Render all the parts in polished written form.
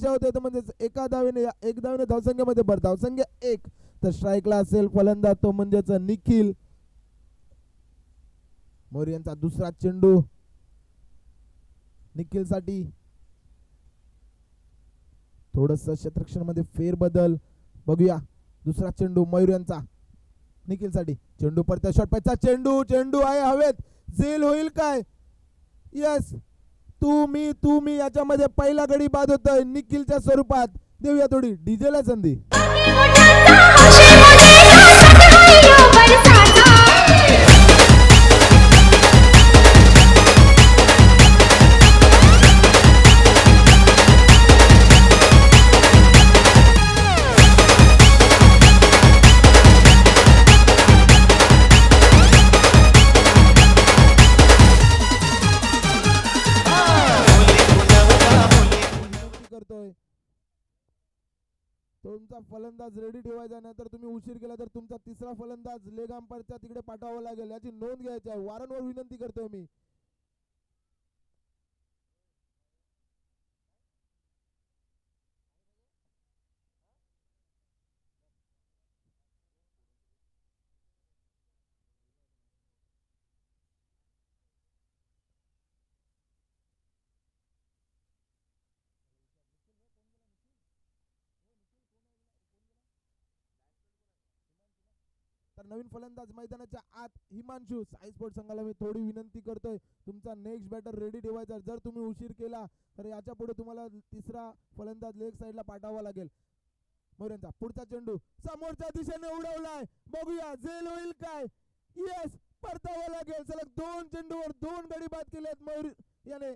अपेक्षा होते तर म्हणजे एक धावेने धावसंख्येमध्ये भर धावसंख्या 1 तर स्ट्राईकला असेल फलंदाज तो म्हणजेच निखिल मोरे यांचा दुसरा चेंडू निखिल साठी थोडस क्षेत्ररक्षण मध्ये फेरबदल बघूया दुसरा चेंडू मयूर यांचा निखिल साठी चेंडू पडत्या शॉट पायचा चेंडू आहे हवेत झेल होईल काय यस तू मी याच्यामध्ये पहिला गडी बाद होतोय निखिलच्या स्वरूपात देऊया थोडी डीजेला संधी तुमचा फलंदाज रेडी ठेवायचा नाही तर तुम्ही उशीर केला तर तुमचा तिसरा फलंदाज लेग अंपायरच्या तिकडे पाठवावा लागेल याची नोंद घ्यायची आहे वारंवार विनंती करतोय मी तर नवीन फलंदाज मैदानाच्या आत हिमांशू साई स्पोर्ट संघाला मी थोडी विनंती करतोय तुमचा नेक्स्ट बॅटर रेडी ठेवायचा जर तुम्ही उशीर केला तर याच्या पुढे तुम्हाला तिसरा फलंदाज लेग साइडला पाठवावा लागेल मोऱ्यांचा पुढचा चेंडू समोरच्या दिशेने उडवलाय बघूया झेल होईल काय यस परतावा लागेल सलग 2 चेंडूवर 2 गडी बाद केलेत मयूर याने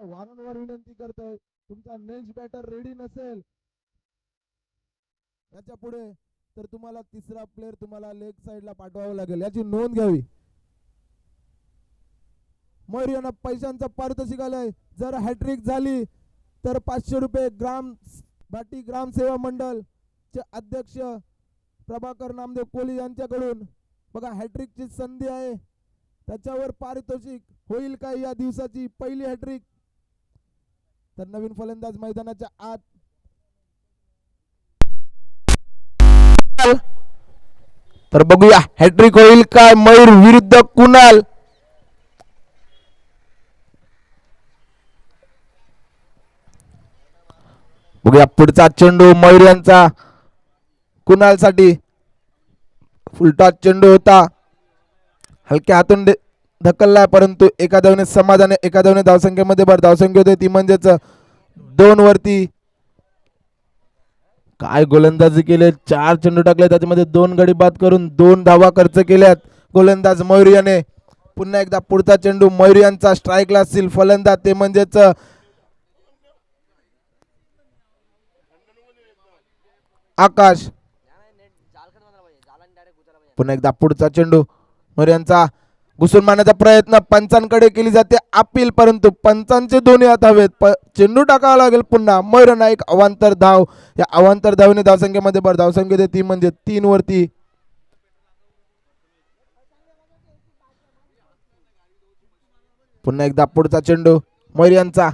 वारंवार विनंती करतोय तुमचा नेक्स्ट बॅटर रेडी नसेल याच्या पुढे तर तुम्हाला तिसरा प्लेअर तुम्हाला लेग साइडला पाठवावा लागेल याची नोंद घ्यावी मयूर यांना पैशांचा पारितोषिक आलंय जर हॅट्रिक झाली तर 500 रुपये भाटी ग्राम सेवा मंडळ चे अध्यक्ष प्रभाकर नामदेव कोहली यांच्याकडून बघा हॅट्रिकची संधी आहे त्याच्यावर पारितोषिक होईल काय या दिवसाची पहिली हॅट्रिक तर नवीन फलंदाज मैदानाच्या आत तर बघूया हॅट्रिक होईल काय मयूर विरुद्ध कुणाल बघूया पुढचा चेंडू मयूर यांचा कुणाल साठी फुलटॉस चेंडू होता हलक्या हातून ढकललाय परंतु एका धावेने धावसंख्येमध्ये भर धावसंख्या होते ती म्हणजेच 2 वरती काय गोलंदाजी केले 4 चेंडू टाकले त्याच्यामध्ये 2 गडी बाद करून 2 धावा खर्च केल्यात गोलंदाज मयूर याने पुन्हा एकदा पुढचा चेंडू मयूर यांचा स्ट्राईकला असतील फलंदाज ते म्हणजेच आकाश पुन्हा एकदा पुढचा चेंडू मयूर यांचा घुसून मारण्याचा प्रयत्न पंचांकडे केली जाते अपील परंतु पंचांचे दोन्ही हात हवेत चेंडू टाकावा लागेल पुन्हा मयूर नाईक अवांतर धाव या अवांतर धावेने धावसंख्येमध्ये भर धावसंख्या देते ती म्हणजे 3 वरती पुन्हा एकदा पुढचा चेंडू मयूर यांचा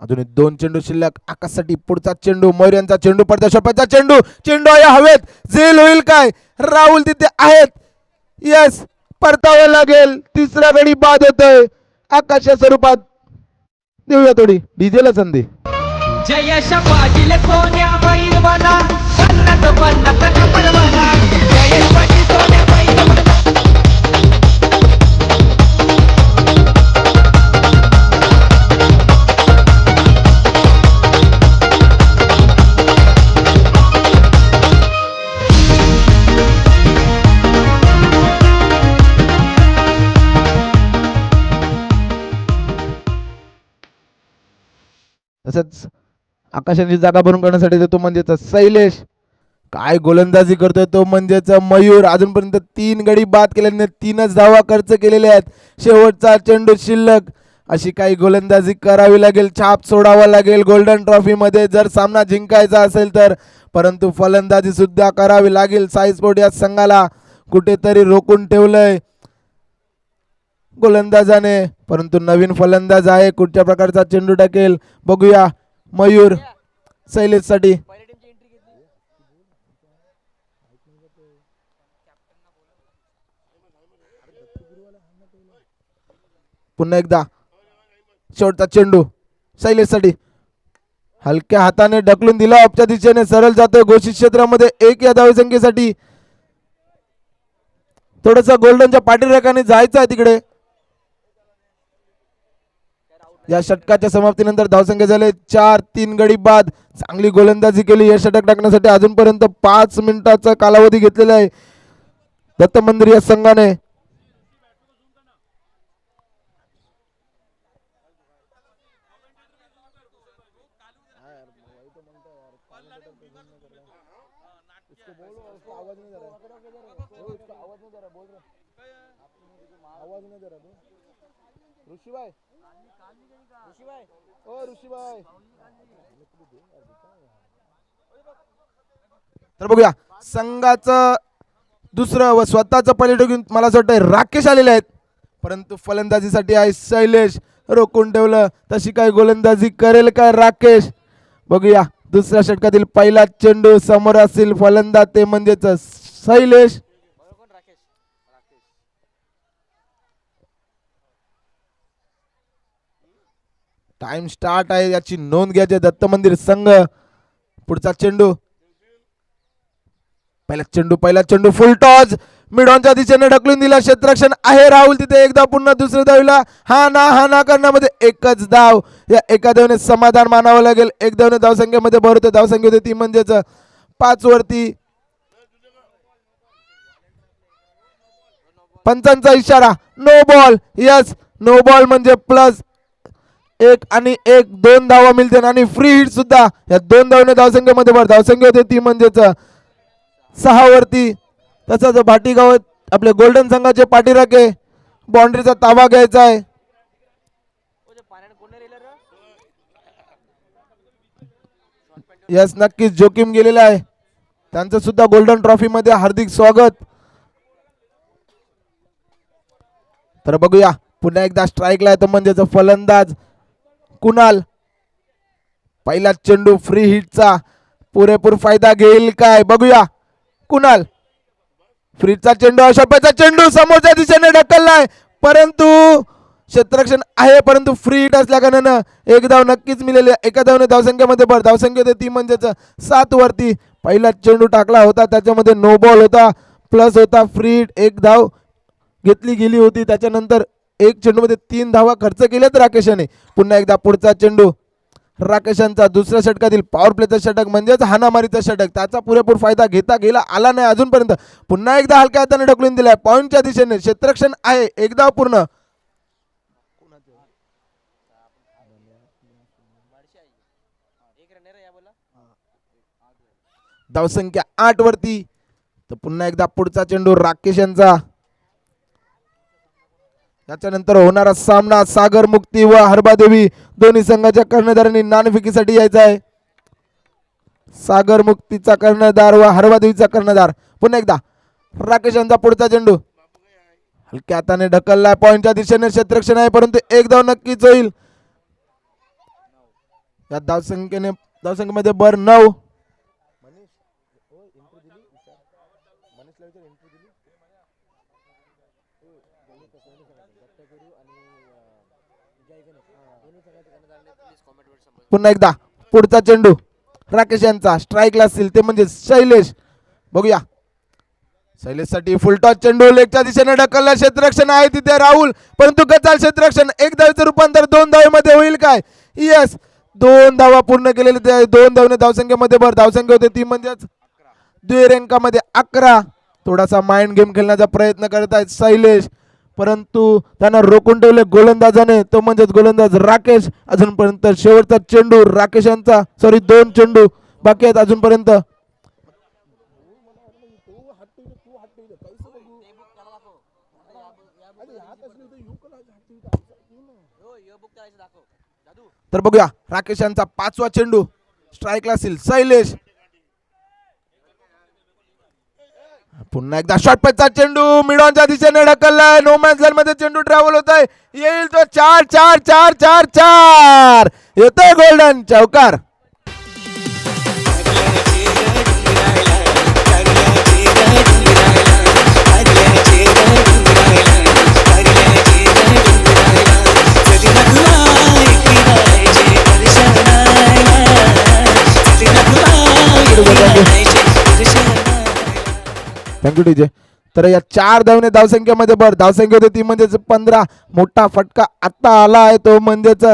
अजून 2 चेंडू शिल्लक आकाशसाठी पुढचा चेंडू मयूर यांचा चेंडू पडता शोपाचा चेंडू आहे हवेत झेल होईल काय राहुल तिथे आहेत यस परतावा लागेल तिसरा गडी बाद होतोय आकाशच्या स्वरूपात देऊया थोडी डीजेला संधी जयश पाटील सोन्या पैलवाना तसंच आकाशाची जागा भरून करण्यासाठी तो म्हणजेच शैलेश. काय गोलंदाजी करतोय तो म्हणजेच मयूर. अजूनपर्यंत 3 गडी बाद केल्याने 3च धावा खर्च केलेले आहेत. शेवटचा चेंडू शिल्लक. अशी काही गोलंदाजी करावी लागेल, छाप सोडावा लागेल गोल्डन ट्रॉफी मध्ये जर सामना जिंकायचा असेल तर. परंतु फलंदाजी सुद्धा करावी लागेल. साई स्पोर्ट या संघाला कुठेतरी रोखून ठेवलंय गोलंदाजाने. परंतु नवीन फलंदाज आहे, कुठच्या प्रकारचा चेंडू टाकेल बघूया. मयूर शैलेश साठी. पुन्हा एकदा शेवटचा चेंडू शैलेश साठी. हलक्या हाताने ढकलून दिला ऑफच्या दिशेने, सरळ जातोय घोषित क्षेत्रामध्ये 1 या धावसंख्येसाठी. थोडस गोल्डनच्या पाठीरेखाने जायचं आहे तिकडे. या षटकाच्या समाप्तीनंतर धावसंख्या झाले 4. 3 गडी बाद. चांगली गोलंदाजी केली हे षटक टाकण्यासाठी. अजूनपर्यंत 5 मिनिटाचा कालावधी घेतलेला आहे दत्त मंदिर या संघाने. तर बघूया संघाचं दुसरं व स्वतःचं पहिले घेऊन मला असं वाटतं राकेश आलेले आहेत. परंतु फलंदाजीसाठी आहे शैलेश. रोखून ठेवलं. तशी काय गोलंदाजी करेल काय राकेश बघूया. दुसऱ्या षटकातील पहिला चेंडू समोर असतील फलंदाज ते म्हणजेच शैलेश. टाइम स्टार्ट आहे याची नोंद घ्यायची दत्त मंदिर संघ. पुढचा चेंडू पहिला चेंडू फुल टॉस मिड ऑनच्या दिशेने ढकलून दिला. क्षेत्ररक्षण आहे राहुल तिथे. एकदा पुन्हा दुसऱ्या धावीला हा ना करण्यामध्ये एकच धाव. या एका धावने समाधान मानावं लागेल. एक धावने धावसंख्येमध्ये भर होते. धावसंख्या होते ती म्हणजेच 5 वरती. पंचांचा इशारा no ball. Yes no ball म्हणजे +1 आणि 1 2 धावा मिळतील आणि फ्री हिट सुद्धा. या 2 धावने धावसंख्येमध्ये भर. धावसंख्या होते ती म्हणजेच 6 वरती. तसंच भाटीगाव आपले गोल्डन संघाचे पाठीराखे बाउंड्रीचा ताबा घ्यायचा आहे. यस नक्कीच जोखीम गेलेला आहे. त्यांचं सुद्धा गोल्डन ट्रॉफी मध्ये हार्दिक स्वागत. तर बघूया पुन्हा एकदा स्ट्राईकला आहे तो म्हणजेच फलंदाज कुणाल. पहिला चेंडू फ्री हिटचा पुरेपूर फायदा घेईल काय बघूया. कुणाल फ्रीचा चेंडू अशोकचा चेंडू समोरच्या दिशेने ढकललाय. परंतु क्षेत्ररक्षण आहे परंतु फ्री हिट असल्या कारणानं एक धाव नक्कीच मिळेल. एका धावने धावसंख्येमध्ये भर. धावसंख्या होती ती म्हणजेच 7 वरती. पहिला चेंडू टाकला होता त्याच्यामध्ये नो बॉल होता प्लस होता फ्री हिट. 1 धाव घेतली गेली होती. त्याच्यानंतर 1 चेंडूमध्ये 3 धावा खर्च केल्यात राकेशाने. पुन्हा एकदा पुढचा चेंडू राकेशांचा दुसऱ्या षटकातील पॉवर प्लेचा षटक म्हणजेच हाणामारीचा षटक. त्याचा पुरेपूर फायदा घेता गेला आला नाही अजूनपर्यंत. पुन्हा एकदा हलक्या हाताने ढकलून दिलाय पॉईंटच्या दिशेने. क्षेत्ररक्षण आहे. 1 धाव पूर्ण. धावसंख्या 8 वरती. तर पुन्हा एकदा पुढचा चेंडू राकेश यांचा. त्याच्यानंतर होणारा सामना सागर मुक्ती व हरबादेवी दोन्ही संघाच्या कर्णधारांनी नाणेफेकीसाठी यायचा आहे. सागर मुक्तीचा कर्णधार व हरबादेवीचा कर्णधार. पुन्हा एकदा राकेश यांचा पुढचा चेंडू हलक्या हाताने ढकललाय पॉईंटच्या दिशेने. क्षेत्ररक्षण आहे परंतु 1 धाव नक्कीच होईल. या धावसंख्येमध्ये भर 9. पुन्हा एकदा पुढचा चेंडू राकेश यांचा. स्ट्राईकला असतील ते म्हणजे शैलेश. बघूया शैलेश साठी फुल टॉस चेंडू लेगच्या दिशेने ढकलला. क्षेत्ररक्षण आहे तिथे राहुल परंतु गचाल क्षेत्ररक्षण. 1 धावेचं रूपांतर 2 धावेमध्ये होईल काय. यस 2 धावा पूर्ण केलेले. 2 धावने धावसंख्येमध्ये भर. धावसंख्या होते ती म्हणजेच द्विरेंकामध्ये 11. थोडासा माइंड गेम खेळण्याचा प्रयत्न करत आहेत शैलेश. परंतु त्यांना रोखून ठेवले गोलंदाजाने, तो म्हणजेच गोलंदाज राकेश. अजूनपर्यंत शेवटचा चेंडू राकेश यांचा, सॉरी 2 चेंडू बाकी आहेत अजूनपर्यंत. तर बघूया राकेश यांचा 5वा चेंडू, स्ट्राईकला असेल शैलेश. पुन्हा एकदा शॉर्ट पिचचा चेंडू मिडॉनच्या दिशेने ढकललाय, नो मॅच झोन मध्ये चेंडू ट्रॅव्हल होत आहे, येईल तो 4 4 4 4 4 येतोय गोल्डन चौकार. Thank you DJ. तर या 4 धावने धावसंख्येमध्ये भर, धावसंख्या होती ती म्हणजेच 15. मोठा फटका आता आला आहे, तो म्हणजेच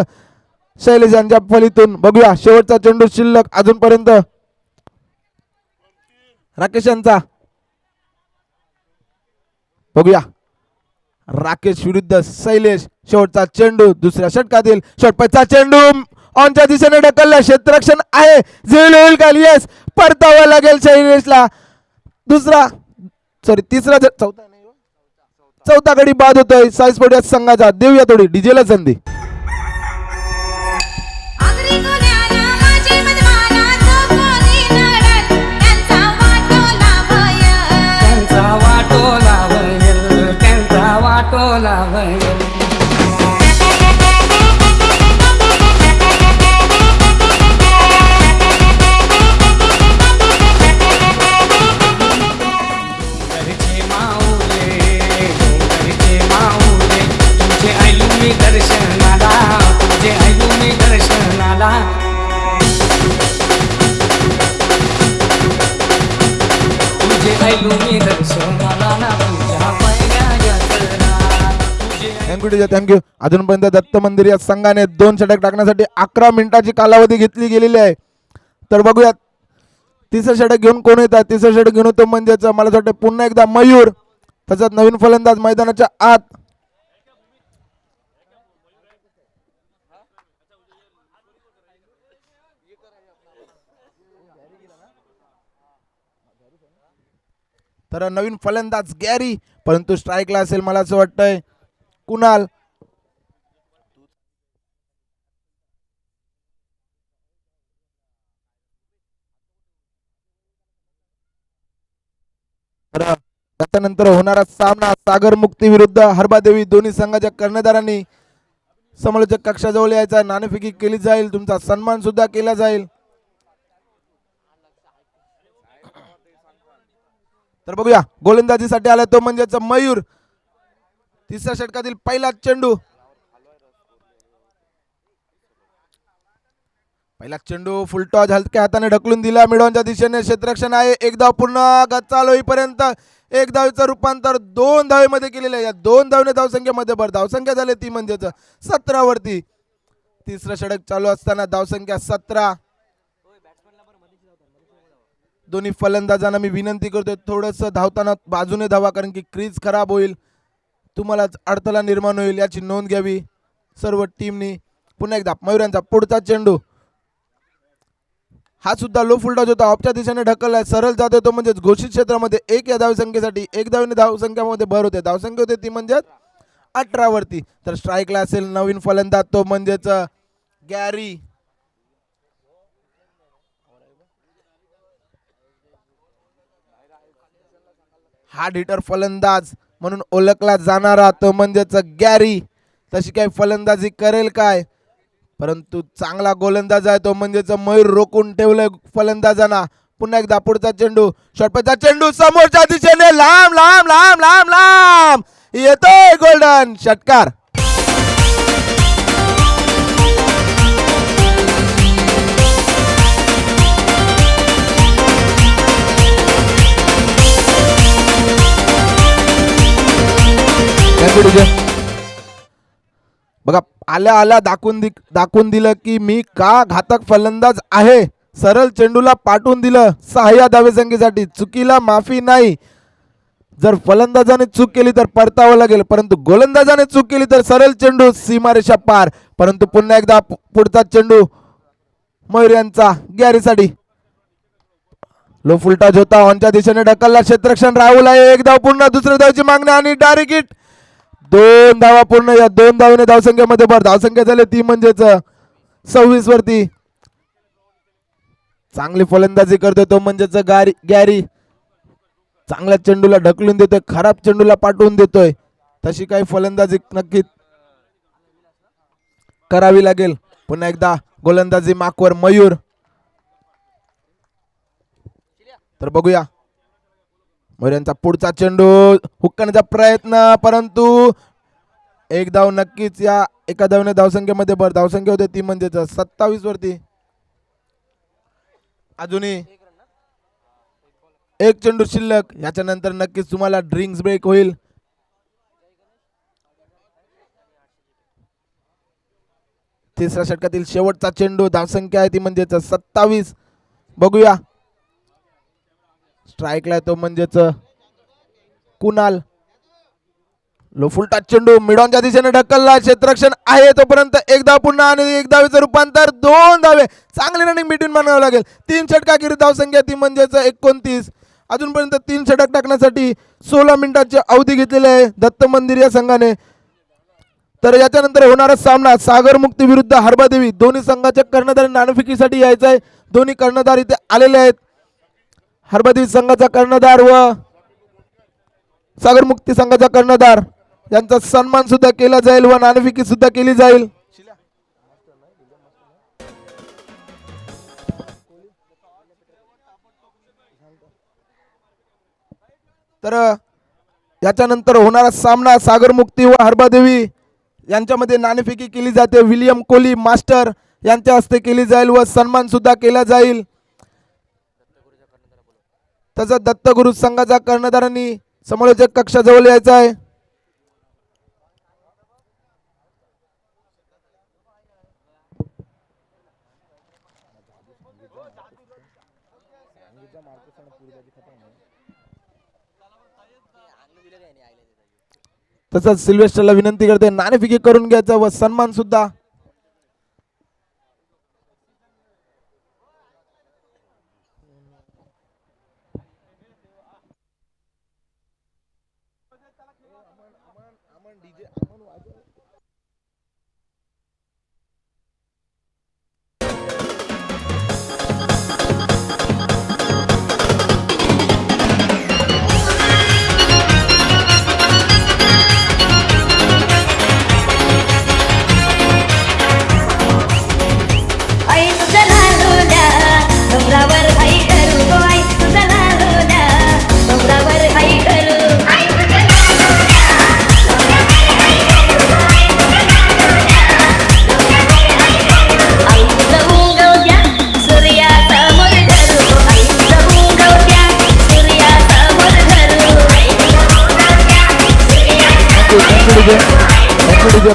शैलेश यांच्या फलीतून. बघूया शेवटचा चेंडू शिल्लक अजूनपर्यंत राकेश यांचा. बघूया राकेश विरुद्ध शैलेश, शेवटचा चेंडू दुसऱ्या षटकातील षटपथचा चेंडू ऑनच्या दिशेने ढकलला, क्षेत्ररक्षण आहे, झेल होईल का? येस, परतावा लागेल शैलेशला. दुसरा सॉरी तिसरा चौथा गडी बाद होतोय साई स्पोर्ट या संघाचा. देऊया थोडी डीजेला संधी. थँक्यू. अजूनपर्यंत दत्त मंदिर या संघाने 2 षटक टाकण्यासाठी 11 मिनिटाची कालावधी घेतली गेलेली आहे. तर बघूयात तिसरं षटक घेऊन कोण येतात. तिसरं षटक घेऊन होतं म्हणजेच मला वाटतं पुन्हा एकदा मयूर, त्याच्यात नवीन फलंदाज मैदानाच्या आत. तर नवीन फलंदाज गॅरी, परंतु स्ट्राईकला असेल मला असं वाटतंय कुणाल. त्यानंतर होणारा सामना सागर मुक्ती विरुद्ध हरबादेवी, दोन्ही संघाच्या कर्णधारांनी समालोचक कक्षाजवळ यायचा, नाणेफेकी केली जाईल, तुमचा सन्मान सुद्धा केला जाईल. तर बघूया गोलंदाजीसाठी आला तो म्हणजेच मयूर. तिसऱ्या षटकातील पहिला चेंडू, फुलटॉस हलक्या हाताने ढकलून दिला मिडॉनच्या दिशेने, क्षेत्ररक्षण आहे, एक धाव पूर्ण, गत चालू होईपर्यंत एक धावेचं रूपांतर 2 धावेमध्ये केलेलं आहे. या 2 धावने धावसंख्येमध्ये भर, धावसंख्या झाली ती म्हणजेच 17 वरती. तिसरं षटक चालू असताना धावसंख्या 17. दोन्ही फलंदाजांना मी विनंती करतोय थोडंसं धावताना बाजूने धावा, कारण की क्रीज खराब होईल, तुम्हालाच अडथळा निर्माण होईल, याची नोंद घ्यावी सर्व टीमनी. पुन्हा एकदा मयूरांचा पुढचा चेंडू, हा सुद्धा लो फुलटॉस होता, ऑफच्या दिशेने ढकललाय, सरळ जात होतो म्हणजेच घोषित क्षेत्रामध्ये 1 या धावसंख्येसाठी 1 धावेने धावसंख्यामध्ये भर होते. धावसंख्या होते ती म्हणजेच 18 वरती. तर स्ट्राईकला असेल नवीन फलंदाज, तो म्हणजेच गॅरी. हार्ड हिटर फलंदाज म्हणून ओळखला जाणारा तो म्हणजेच गॅरी. तशी काही फलंदाजी करेल काय, परंतु चांगला गोलंदाज आहे तो म्हणजेच मयूर, रोखून ठेवलंय फलंदाजांना. पुन्हा एकदा पुढचा चेंडू, शॉर्टपथचा चेंडू समोरच्या दिशेने लांब लांब लांब लांब लांब येतोय गोल्डन षटकार. बघा आल्या आल्या दाखवून दिलं की मी का घातक फलंदाज आहे. सरळ चेंडूला पाठवून दिलं 6 धावेसंख्येसाठी, चुकीला माफी नाही. जर फलंदाजाने चूक केली तर परतावं लागेल, परंतु गोलंदाजाने चूक केली तर सरळ चेंडू सीमारेषा पार. परंतु पुन्हा एकदा पुढचा चेंडू मयूर यांचा गॅरीसाठी. लो फुलटॉच होता, ऑनच्या दिशेने ढकलला, क्षेत्ररक्षण राहुल आहे. एक धाव पूर्ण, दुसऱ्या धावची मागणी आणि डायरेक्ट हिट. 2 धावा पूर्ण. या 2 धावेने धावसंख्येमध्ये भर. धावसंख्या झाली ती म्हणजेच 26 वरती. चांगली फलंदाजी करतोय तो म्हणजेच गॅरी. चांगल्या चेंडूला ढकलून देतोय, खराब चेंडूला पाठवून देतोय. तशी काही फलंदाजी नक्कीच करावी लागेल. पुन्हा एकदा गोलंदाजी माकवर मयूर. तर बघूया मयूर यांचा पुढचा चेंडू हुक करण्याचा प्रयत्न, परंतु एक धाव नक्कीच. या एका धावने धावसंख्येमध्ये भर. धावसंख्या होते ती म्हणजेच 27 वरती. अजूनही एक चेंडू शिल्लक. याच्यानंतर नक्कीच तुम्हाला ड्रिंक्स ब्रेक होईल. तिसऱ्या षटकातील शेवटचा चेंडू. धावसंख्या आहे ती म्हणजेच 27. बघूया स्ट्राईकला तो म्हणजेच कुणाल. लो फुलटा चेंडू मिडॉनच्या दिशेने ढकलला, क्षेत्ररक्षण आहे तोपर्यंत एक धाव पुन्हा आणि एक धावेचं रूपांतर 2 धावे. चांगली रनिंग बिटवीन म्हणावं लागेल. 3 षटकाखेरीज धावसंख्या ती म्हणजेच 29. अजूनपर्यंत 3 षटक टाकण्यासाठी 16 मिनिटाची अवधी घेतलेली आहे दत्त मंदिर या संघाने. तर याच्यानंतर होणारा सामना सागर मुक्ती विरुद्ध हरबादेवी. दोन्ही संघाच्या कर्णधार नाणेफेकीसाठी यायचं आहे. दोन्ही कर्णधार इथे आलेले आहेत. हरबादेवी संघाचा कर्णधार व सागर मुक्ती संघाचा कर्णधार यांचा सन्मान सुद्धा केला जाईल व नाणेफेकी सुद्धा केली जाईल. तर याच्यानंतर होणारा सामना सागर मुक्ती व हरबादेवी यांच्यामध्ये नाणेफेकी केली जाते. विलियम कोहली मास्टर यांच्या हस्ते केली जाईल व सन्मान सुद्धा केला जाईल. तसंच दत्तगुरु संघाच्या कर्णधारांनी समालोचक कक्षाजवळ यायचं आहे. तसंच सिल्वेस्टरला विनंती करते नाणेफेकी करून घ्यायचा व सन्मान सुद्धा.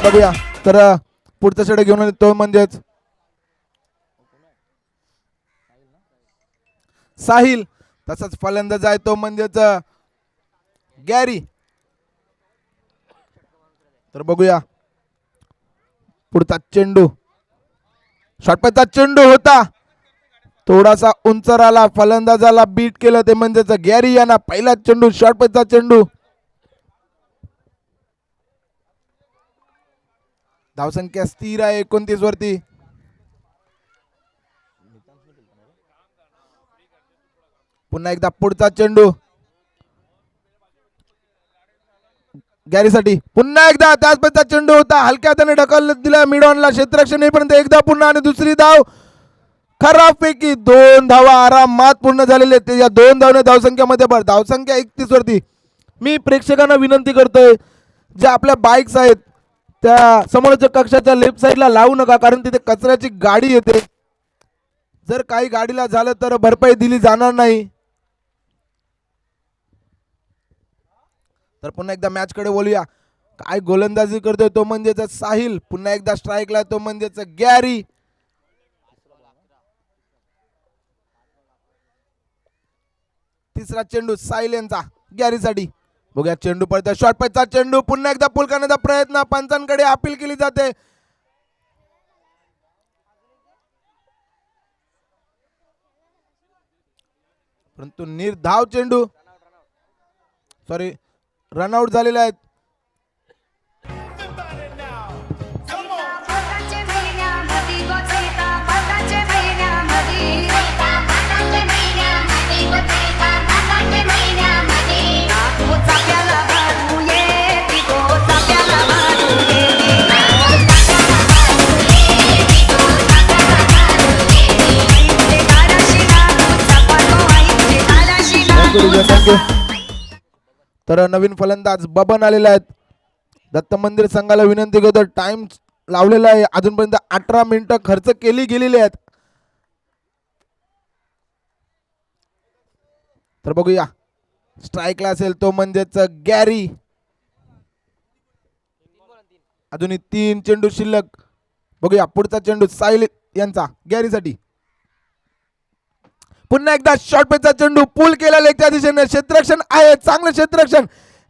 बघूया तर पुढचा षटक घेऊन तो म्हणजेच साहिल. तसंच फलंदाज आहे तो म्हणजेच गॅरी. तर बघूया पुढचा चेंडू शॉर्टपॅचचा चेंडू होता, थोडासा उंचर आला, फलंदाजाला बीट केलं ते म्हणजेच गॅरी यांना. पहिला चेंडू शॉर्टपॅचचा चेंडू. धावसंख्या स्थिर आहे 29 वरती. पुन्हा एकदा पुढचा चेंडू गॅरीसाठी. पुन्हा एकदा त्याच पद्धतीचा चेंडू होता, हलक्या हाताने ढकल दिला मिडॉनला, क्षेत्ररक्षण येईपर्यंत एकदा पुन्हा आणि दुसरी धाव. खराब पैकी 2 धावा आरामात पूर्ण झालेले. या 2 धावने धावसंख्यामध्ये भर. धावसंख्या 31 वरती. मी प्रेक्षकांना विनंती करतोय ज्या आपल्या बाईक्स आहेत त्या समोरच्या कक्षाच्या लेफ्ट साईडला लावू नका, कारण तिथे कचऱ्याची गाडी येते. जर काही गाडीला झालं तर भरपाई दिली जाणार नाही. तर पुन्हा एकदा मॅच कडे बोलूया. काय गोलंदाजी करतोय तो म्हणजेच साहिल. पुन्हा एकदा स्ट्राईकला तो म्हणजेच गॅरी. तिसरा चेंडू साहिल यांचा गॅरीसाठी. बघूया चेंडू पडतोय, शॉर्ट पिचचा चेंडू, पुन्हा एकदा पूल करण्याचा प्रयत्न, पंचांकडे अपील केली जाते. परंतु निर्धाव चेंडू, सॉरी रनआउट झालेले आहेत. तर नवीन फलंदाज बबन आलेले आहेत. दत्त मंदिर संघाला विनंती करतो, टाइम लावलेला आहे, अजूनपर्यंत 18 मिनिटं खर्च केली गेलेली आहेत. तर बघूया स्ट्राईकला असेल तो म्हणजेच गॅरी. अजूनही 3 चेंडू शिल्लक. बघूया पुढचा चेंडू साहिल यांचा गॅरीसाठी. पुन्हा एकदा शॉर्ट पिचचा चेंडू, पूल केला लेगच्या दिशेने, क्षेत्ररक्षण आहे, चांगलं क्षेत्ररक्षण.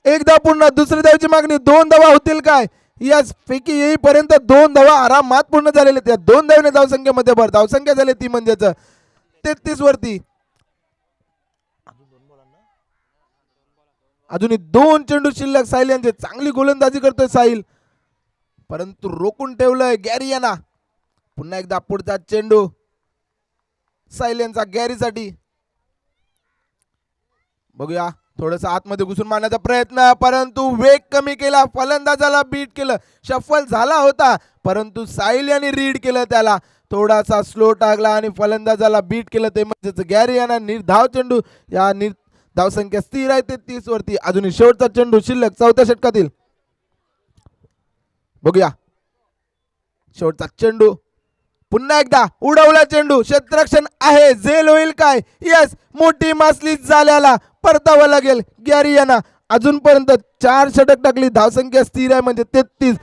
एकदा पुन्हा दुसरी धावेची मागणी, 2 धावा होतील काय? यस, फेकी येईपर्यंत 2 धावा आरामात पूर्ण झालेले. त्या 2 धावेने धावसंख्येमध्ये भर, धावसंख्या झाली ती म्हणजेच 33 वरती. अजूनही 2 चेंडू शिल्लक. साहिल यांचे, चांगली गोलंदाजी करतोय साहिल, परंतु रोखून ठेवलंय गॅरी यांना. पुन्हा एकदा पुढचा चेंडू साहिल यांचा गॅरीसाठी. बघूया थोडस आतमध्ये घुसून मारण्याचा प्रयत्न, परंतु वेग कमी केला, फलंदाजाला बीट केलं. शफल झाला होता परंतु साहिल यांनी रीड केलं, त्याला थोडासा स्लो टाकला आणि फलंदाजाला बीट केलं, ते म्हणजेच गॅरी यांना निर्धाव चेंडू. या धावसंख्या स्थिर आहे 33 वरती. अजूनही शेवटचा चेंडू शिल्लक 4थ्या षटकातील. बघूया शेवटचा चेंडू, पुन्हा एकदा उडवला चेंडू, क्षेत्ररक्षण आहे, झेल होईल काय? यस, मोठी मासली झाल्याला परतावं लागेल गॅरी यांना. अजूनपर्यंत 4 षटक टाकली, धावसंख्या स्थिर आहे म्हणजे 33.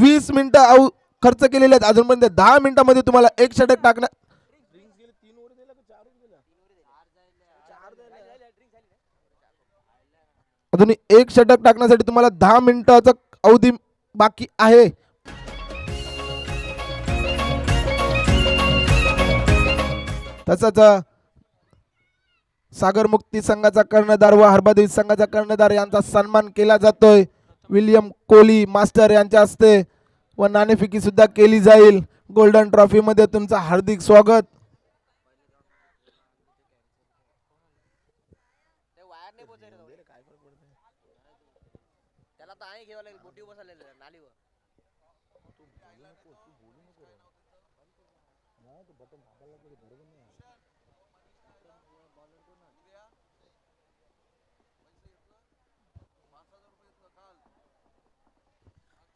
20 मिनिटं खर्च केलेले आहेत, अजूनपर्यंत 10 मिनिटांमध्ये तुम्हाला 1 षटक टाकणार. अजून 1 षटक टाकण्यासाठी तुम्हाला 10 मिनिटाचा अवधी बाकी आहे. तसंच सागर मुक्ती संघाचा कर्णधार व हरबादेवी संघाचा कर्णधार यांचा सन्मान केला जातोय. विलियम कोहली मास्टर यांच्या हस्ते व नाणेफेकी सुद्धा केली जाईल. गोल्डन ट्रॉफी मध्ये तुमचं हार्दिक स्वागत.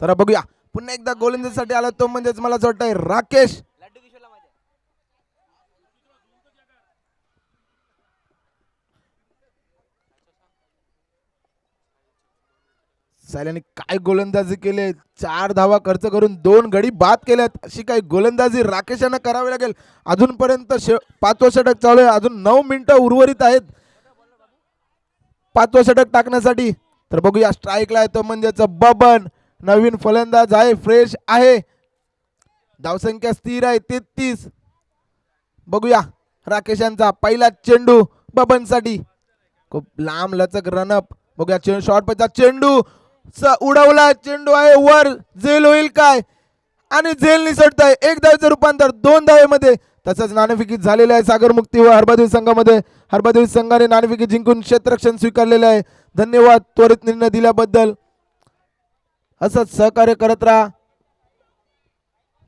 तर बघूया पुन्हा एकदा गोलंदाजीसाठी आला तो म्हणजेच मला असं वाटतंय राकेश. सायल्याने काय गोलंदाजी केले, 4 धावा खर्च करून 2 गडी बाद केल्यात. अशी काही गोलंदाजी राकेशांना करावी लागेल. अजूनपर्यंत 5वं षटक चालू आहे, अजून 9 मिनिटं उर्वरित आहेत 5वं षटक टाकण्यासाठी. तर बघूया स्ट्राईकला येतो म्हणजेच बबन, नवीन फलंदाज आहे, फ्रेश आहे, धावसंख्या स्थिर आहे 33. बघूया राकेश यांचा पहिला चेंडू बबनसाठी, खूप लांब लचक रनअप. बघूया शॉर्ट पिचचा चेंडू, उडवला चेंडू आहे वर, झेल होईल काय? आणि झेल निसटतंय. 1 धावेचं रूपांतर 2 धावेमध्ये. तसंच नाणेफेकी झालेलं आहे सागर मुक्ती व हरबादेवी संघामध्ये. हरबादेवी संघाने नाणेफेकी जिंकून क्षेत्ररक्षण स्वीकारलेलं आहे. धन्यवाद त्वरित निर्णय दिल्याबद्दल. असंच सहकार्य करत राहा.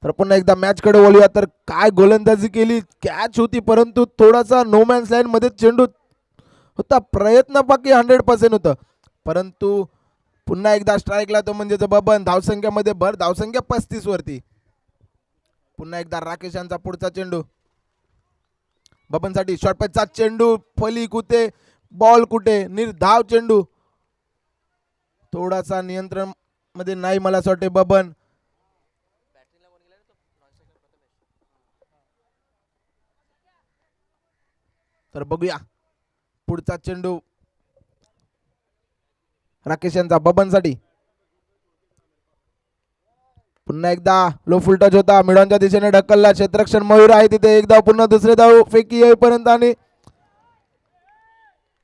तर पुन्हा एकदा मॅच कडे वळूया. तर काय गोलंदाजी केली, कॅच होती परंतु थोडासा नो मॅन्स लाईन मध्ये चेंडू होता, प्रयत्न बाकी 100% होतं, परंतु पुन्हा एकदा स्ट्राईकला तो म्हणजे बबन. धावसंख्येमध्ये भर, धावसंख्या 35 वरती. पुन्हा एकदा राकेश यांचा पुढचा चेंडू बबनसाठी, शॉर्ट पिचचा चेंडू, फली कुठे, बॉल कुठे, निर्धाव चेंडू. थोडासा नियंत्रण मध्ये नाही मला असं वाटते बबन. तर बघूया पुढचा चेंडू, राकेश यांचा बबनसाठी. पुन्हा एकदा लो फुल टच होता, मिडॉनच्या दिशेने ढकलला, क्षेत्ररक्षण मयूर आहे तिथे. एक धाव, पुन्हा दुसरे धाव फेकी येईपर्यंत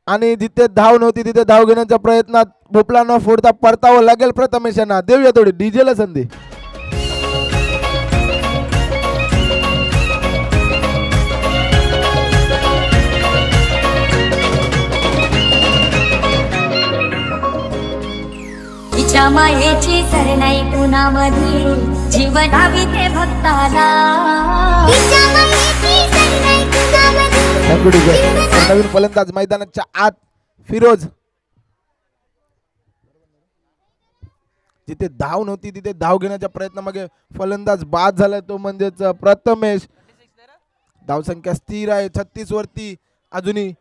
आणि जिथे धाव नव्हती तिथे धाव घेण्याच्या प्रयत्नात भोपळा न फोडता परतावं लागेल प्रथमेश यांना. देऊया थोडी डीजेला संधी. तिच्या मायेची सरणाई कुणामध्ये जीवनावी ते भक्ताला. नवीन फलंदाज मैदानाच्या आत फिरोज. जिथे धाव नव्हती तिथे धाव घेण्याच्या प्रयत्नामागे फलंदाज बाद झाला तो म्हणजेच प्रथमेश. धावसंख्या स्थिर आहे 36 वरती. अजूनही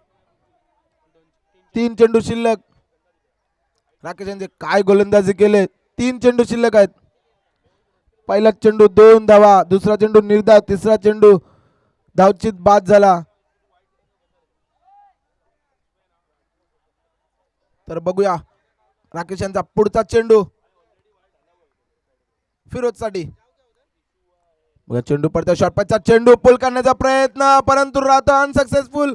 3 चेंडू शिल्लक. राकेश यांचे काय गोलंदाजी केले. 3 चेंडू शिल्लक आहेत. पहिला चेंडू 2 धावा, दुसरा चेंडू निर्धाव, तिसरा चेंडू धावचित बाद झाला. तर बघूया राकेश यांचा पुढचा चेंडू फिरोज साठी. बघा चेंडू पडतो, शॉटपॅचचा चेंडू पुल करण्याचा प्रयत्न परंतु राहतो अनसक्सेसफुल.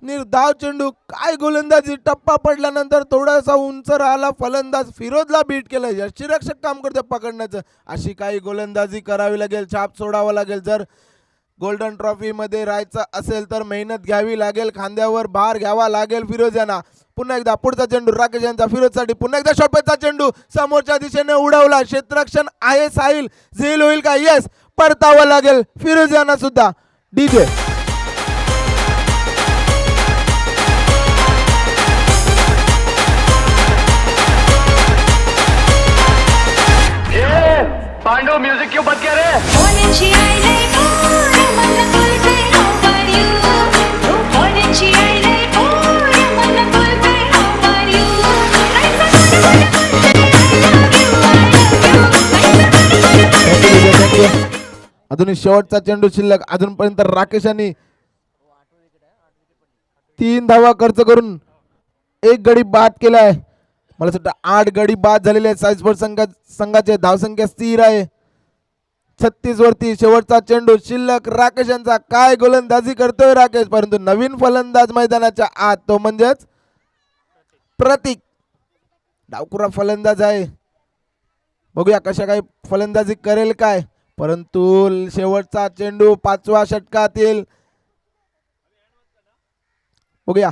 निर्धाव चेंडू. काय गोलंदाजी. टप्पा पडल्यानंतर थोडासा उंच राहिला फलंदाज, फिरोजला बीट केलं. यष्टीरक्षक काम करते पकडण्याचं. अशी काही गोलंदाजी करावी लागेल, छाप सोडावा लागेल. जर गोल्डन ट्रॉफी मध्ये राहायचं असेल तर मेहनत घ्यावी लागेल, खांद्यावर भार घ्यावा लागेल फिरोज यांना. पुन्हा एकदा पुढचा चेंडू राकेश यांचा फिरोजसाठी. पुन्हा एकदा शॉटपॅचचा चेंडू समोरच्या दिशेने उडवला. क्षेत्ररक्षण आहे साहिल, झेल होईल का. येस, परतावं लागेल फिरोज यांना सुद्धा. डीजे पांडू म्यूजिक क्यों बंद किया रे? कोणाची आई लय गोड, मला कळतंय how are you? कोणाची आई लय गोड, मला कळतंय how are you? अजून शेवटचा चेंडू शिल्लक. अजूनपर्यंत राकेश यांनी 3 धावा खर्च करून 1 गडी बाद केलाय. मला वाटतं 8 गडी बाद झालेले आहेत. साई स्पोर्ट्स संघाचे धावसंख्या स्थिर आहे 36 वरती. शेवटचा चेंडू शिल्लक. राकेश यांचा काय गोलंदाजी करतोय राकेश, परंतु नवीन फलंदाज मैदानाच्या आत तो म्हणजेच प्रतीक. डावकुरा फलंदाज आहे. बघूया कशा काही फलंदाजी करेल काय. परंतु शेवटचा चेंडू 5व्या षटकातील. बघूया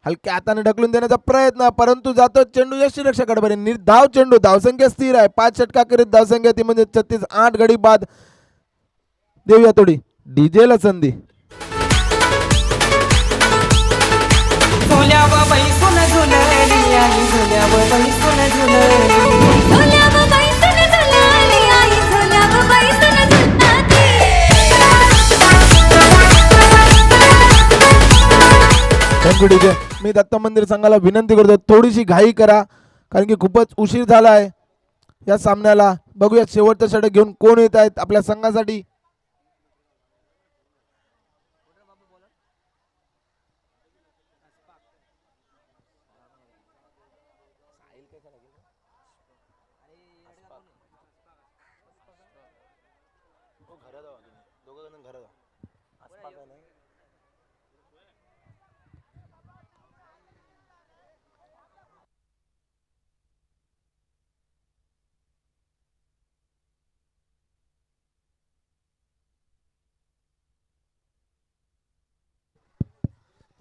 हलक्या हाताने ढकलून देण्याचा प्रयत्न परंतु जातो चेंडू यष्टीरक्षकाकडे. निर्धाव चेंडू. धावसंख्या स्थिर आहे 5 षटकाकरीत धावसंख्या ती म्हणजे 36. 8 गडी बाद. देऊया थोडी डीजेला संधी. झुल्यावर बैसून झुलली आई, झुल्यावर बैसून झुलली. झुल्यावर बैसून झुलाली आई, झुल्यावर बैसून झुलताती. Thank you DJ. मी दत्त मंदिर संघाला विनंती करतो थोडीशी घाई करा कारण की खूपच उशीर झाला आहे या सामन्याला. बघूया शेवटचा षटक घेऊन कोण येत आहेत आपल्या संघासाठी.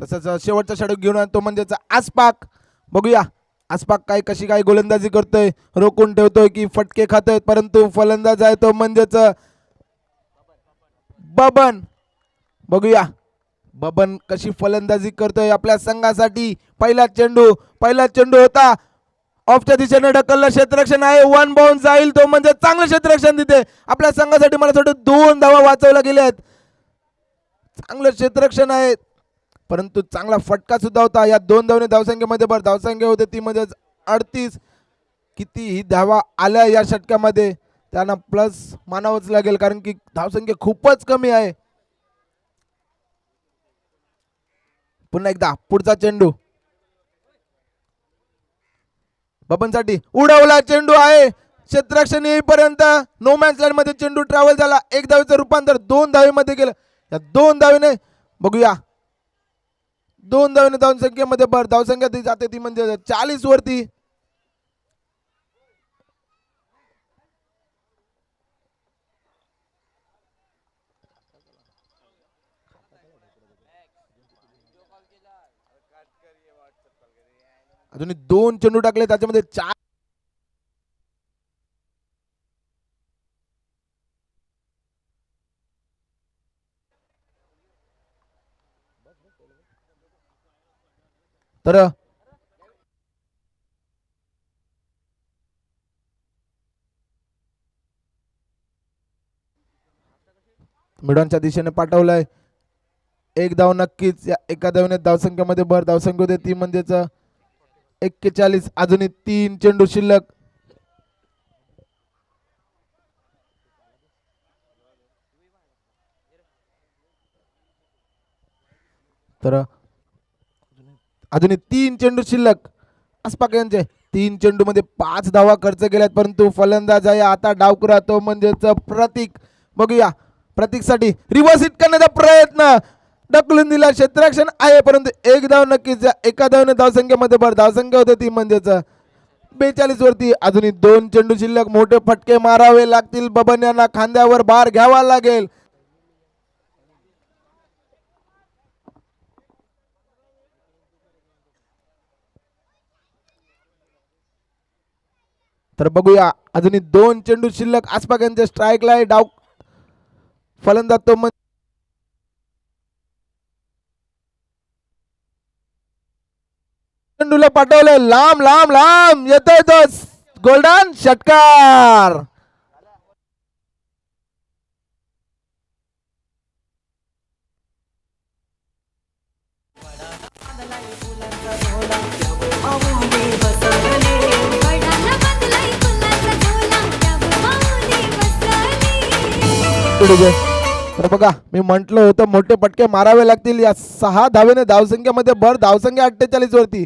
तसंच शेवटचा षटक घेऊन तो म्हणजेच आसपाक. बघूया आसपाक काय कशी काय गोलंदाजी करतोय, रोखून ठेवतोय की फटके खातोय. परंतु फलंदाज आहे तो म्हणजेच बबन. बघूया बबन कशी फलंदाजी करतोय आपल्या संघासाठी. पहिला चेंडू होता ऑफच्या दिशेने ढकललं. क्षेत्ररक्षण आहे 1 बाउंस जाईल तो म्हणजे चांगलं क्षेत्ररक्षण तिथे आपल्या संघासाठी. मला वाटतं 2 धावा वाचवल्या गेल्या आहेत. चांगलं क्षेत्ररक्षण आहे परंतु चांगला फटका सुद्धा होता. या 2 धावने धावसंख्येमध्ये भर धावसंख्या होते ती म्हणजे 38. कितीही धावा आल्या या षटकामध्ये त्यांना प्लस मानावंच लागेल कारण की धावसंख्या खूपच कमी आहे. पुन्हा एकदा पुढचा चेंडू. बबनसाठी उडवला चेंडू आहे क्षेत्ररक्षण येईपर्यंत नो मॅच लाईन मध्ये चेंडू ट्रॅव्हल झाला. एक धावेचं रूपांतर 2 धावेमध्ये केलं. या 2 धावेने बघूया 2 धावेने धावसंख्येमध्ये भर. धावसंख्या ती जाते ती म्हणजे 40 वरती. अजून 2 चेंडू टाकले त्याच्यामध्ये 4. तर मिडॉनच्या दिशेने पाठवलंय. एक धाव नक्कीच. या एका धावेने धावसंख्येमध्ये भर. धावसंख्या होते ती म्हणजेच 41. अजूनही 3 चेंडू शिल्लक. तर अजूनही 3 चेंडू शिल्लक. आसपाक यांचे 3 चेंडू मध्ये 5 धावा खर्च केल्यात परंतु फलंदाज आहे आता डावकुरा तो म्हणजेच प्रतीक. बघूया प्रतीकसाठी रिव्हर्स हिट करण्याचा प्रयत्न ढकलून दिला. क्षेत्ररक्षण आहे परंतु एक धाव नक्कीच. एका धावने धावसंख्येमध्ये भर. धावसंख्या होते ती म्हणजेच 42 वरती. अजूनही 2 चेंडू शिल्लक. मोठे फटके मारावे लागतील. बबन यांना खांद्यावर भार घ्यावा लागेल. तर बघूया अजूनही 2 चेंडू शिल्लक. आसपाक यांचे स्ट्राईकला आहे. डाव फलंदाज तो चेंडूला पाठवलंय लांब लांब लांब येतोय तो गोल्डन षटकार. तर बघा मी म्हंटल होतं मोठे पटके मारावे लागतील. या 6 धावेने धावसंख्येमध्ये भर. धावसंख्या 48 वरती.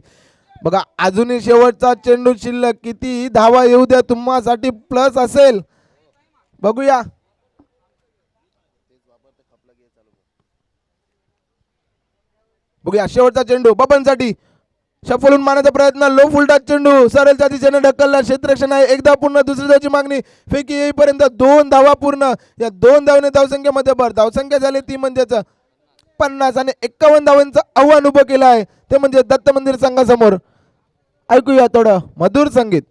बघा अजूनही शेवटचा चेंडू शिल्लक. किती धावा येऊ द्या तुम्हासाठी प्लस असेल. बघूया बघूया शेवटचा चेंडू बबनसाठी. शफलून मारण्याचा प्रयत्न. लो फुलटा चेंडू सरळच्या दिशेने ढकलला. क्षेत्ररक्षण आहे. एकदा पूर्ण. दुसरी धावची मागणी. फेकी येईपर्यंत 2 धावा पूर्ण. या 2 धावने धावसंख्येमध्ये भर. धावसंख्या झाली ती म्हणजेच 50 आणि 51 धावांचं आव्हान उभं केलं आहे ते म्हणजे दत्त मंदिर संघासमोर. ऐकूया थोडं मधुर संगीत.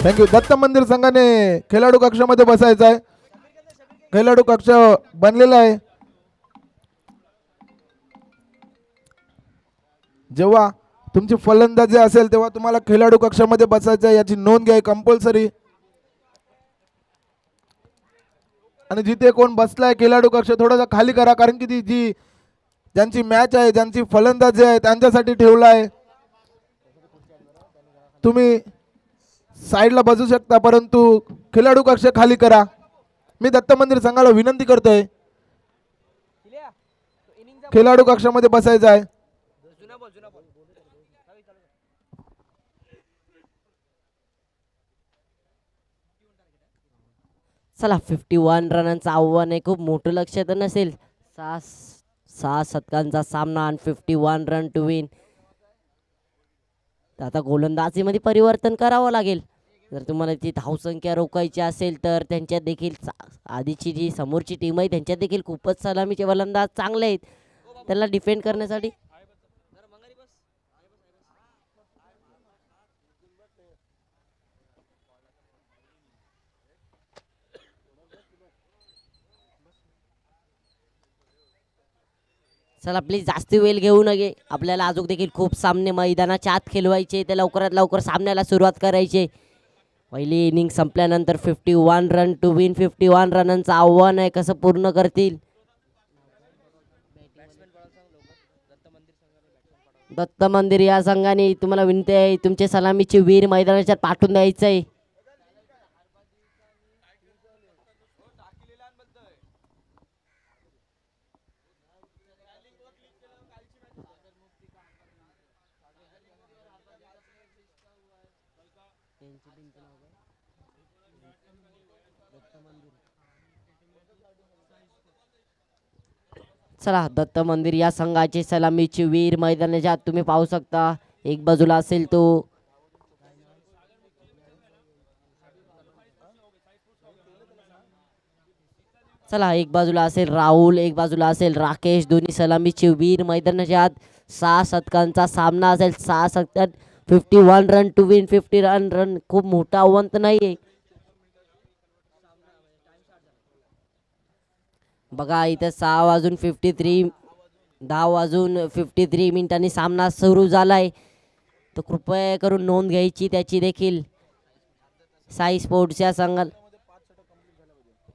थँक्यू. दत्त मंदिर संघाने खेळाडू कक्षामध्ये बसायचं आहे. खेळाडू कक्ष बनलेला आहे. जेव्हा तुमची फलंदाजी असेल तेव्हा तुम्हाला खेळाडू कक्षामध्ये बसायचं आहे याची नोंद घ्या कंपल्सरी. आणि जिथे कोण बसलाय खेळाडू कक्ष थोडासा खाली करा कारण की ती जी ज्यांची मॅच आहे ज्यांची फलंदाजी आहे त्यांच्यासाठी ठेवला आहे. तुम्ही साईडला बसू शकता परंतु खेळाडू कक्ष खाली करा. मी दत्त मंदिर संघाला विनंती करतोय खेळाडू कक्षामध्ये बसायचं आहे. चला 51 रनांचं आव्हान आहे. खूप मोठं लक्ष तर नसेल. 6 शतकांचा सामना आणि 51 रन टू विन. तर आता गोलंदाजीमध्ये परिवर्तन करावं लागेल. जर तुम्हाला ती धावसंख्या रोखायची असेल तर त्यांच्यात देखील आधीची जी समोरची टीम आहे त्यांच्यात देखील खूपच सलामीचे फलंदाज चांगले आहेत त्यांना डिफेंड करण्यासाठी. चला प्लीज जास्त वेळ घेऊ नये. आपल्याला अजून देखील खूप सामने मैदानाच्या आत खेळवायचे ते लवकरात लवकर सामन्याला सुरुवात करायची. पहिली इनिंग संपल्यानंतर 51 रन टू विन 51 रनांचं आव्हान आहे. कसं पूर्ण करतील. दत्त मंदिर या संघाने तुम्हाला विनंती आहे तुमचे सलामीचे वीर मैदानाच्या पाठवून द्यायचं आहे. चला दत्त मंदिर या संघाचे सलामीचे वीर मैदानाच्या आत तुम्ही पाहू शकता. एक बाजूला असेल तो चला एक बाजूला असेल राहुल एक बाजूला असेल राकेश. दोन्ही सलामीचे वीर मैदानाच्या आत. 6 शतकांचा सामना असेल. 6 शतकात 51 रन टू विन 50 रन खूप मोठं आव्हान तर नाहीये. बघा इथं 6 वाजून 53 10 वाजून 53 मिनिटांनी सामना सुरू झालाय. तर कृपया करून नोंद घ्यायची त्याची देखील. साई स्पोर्ट्स या संघाला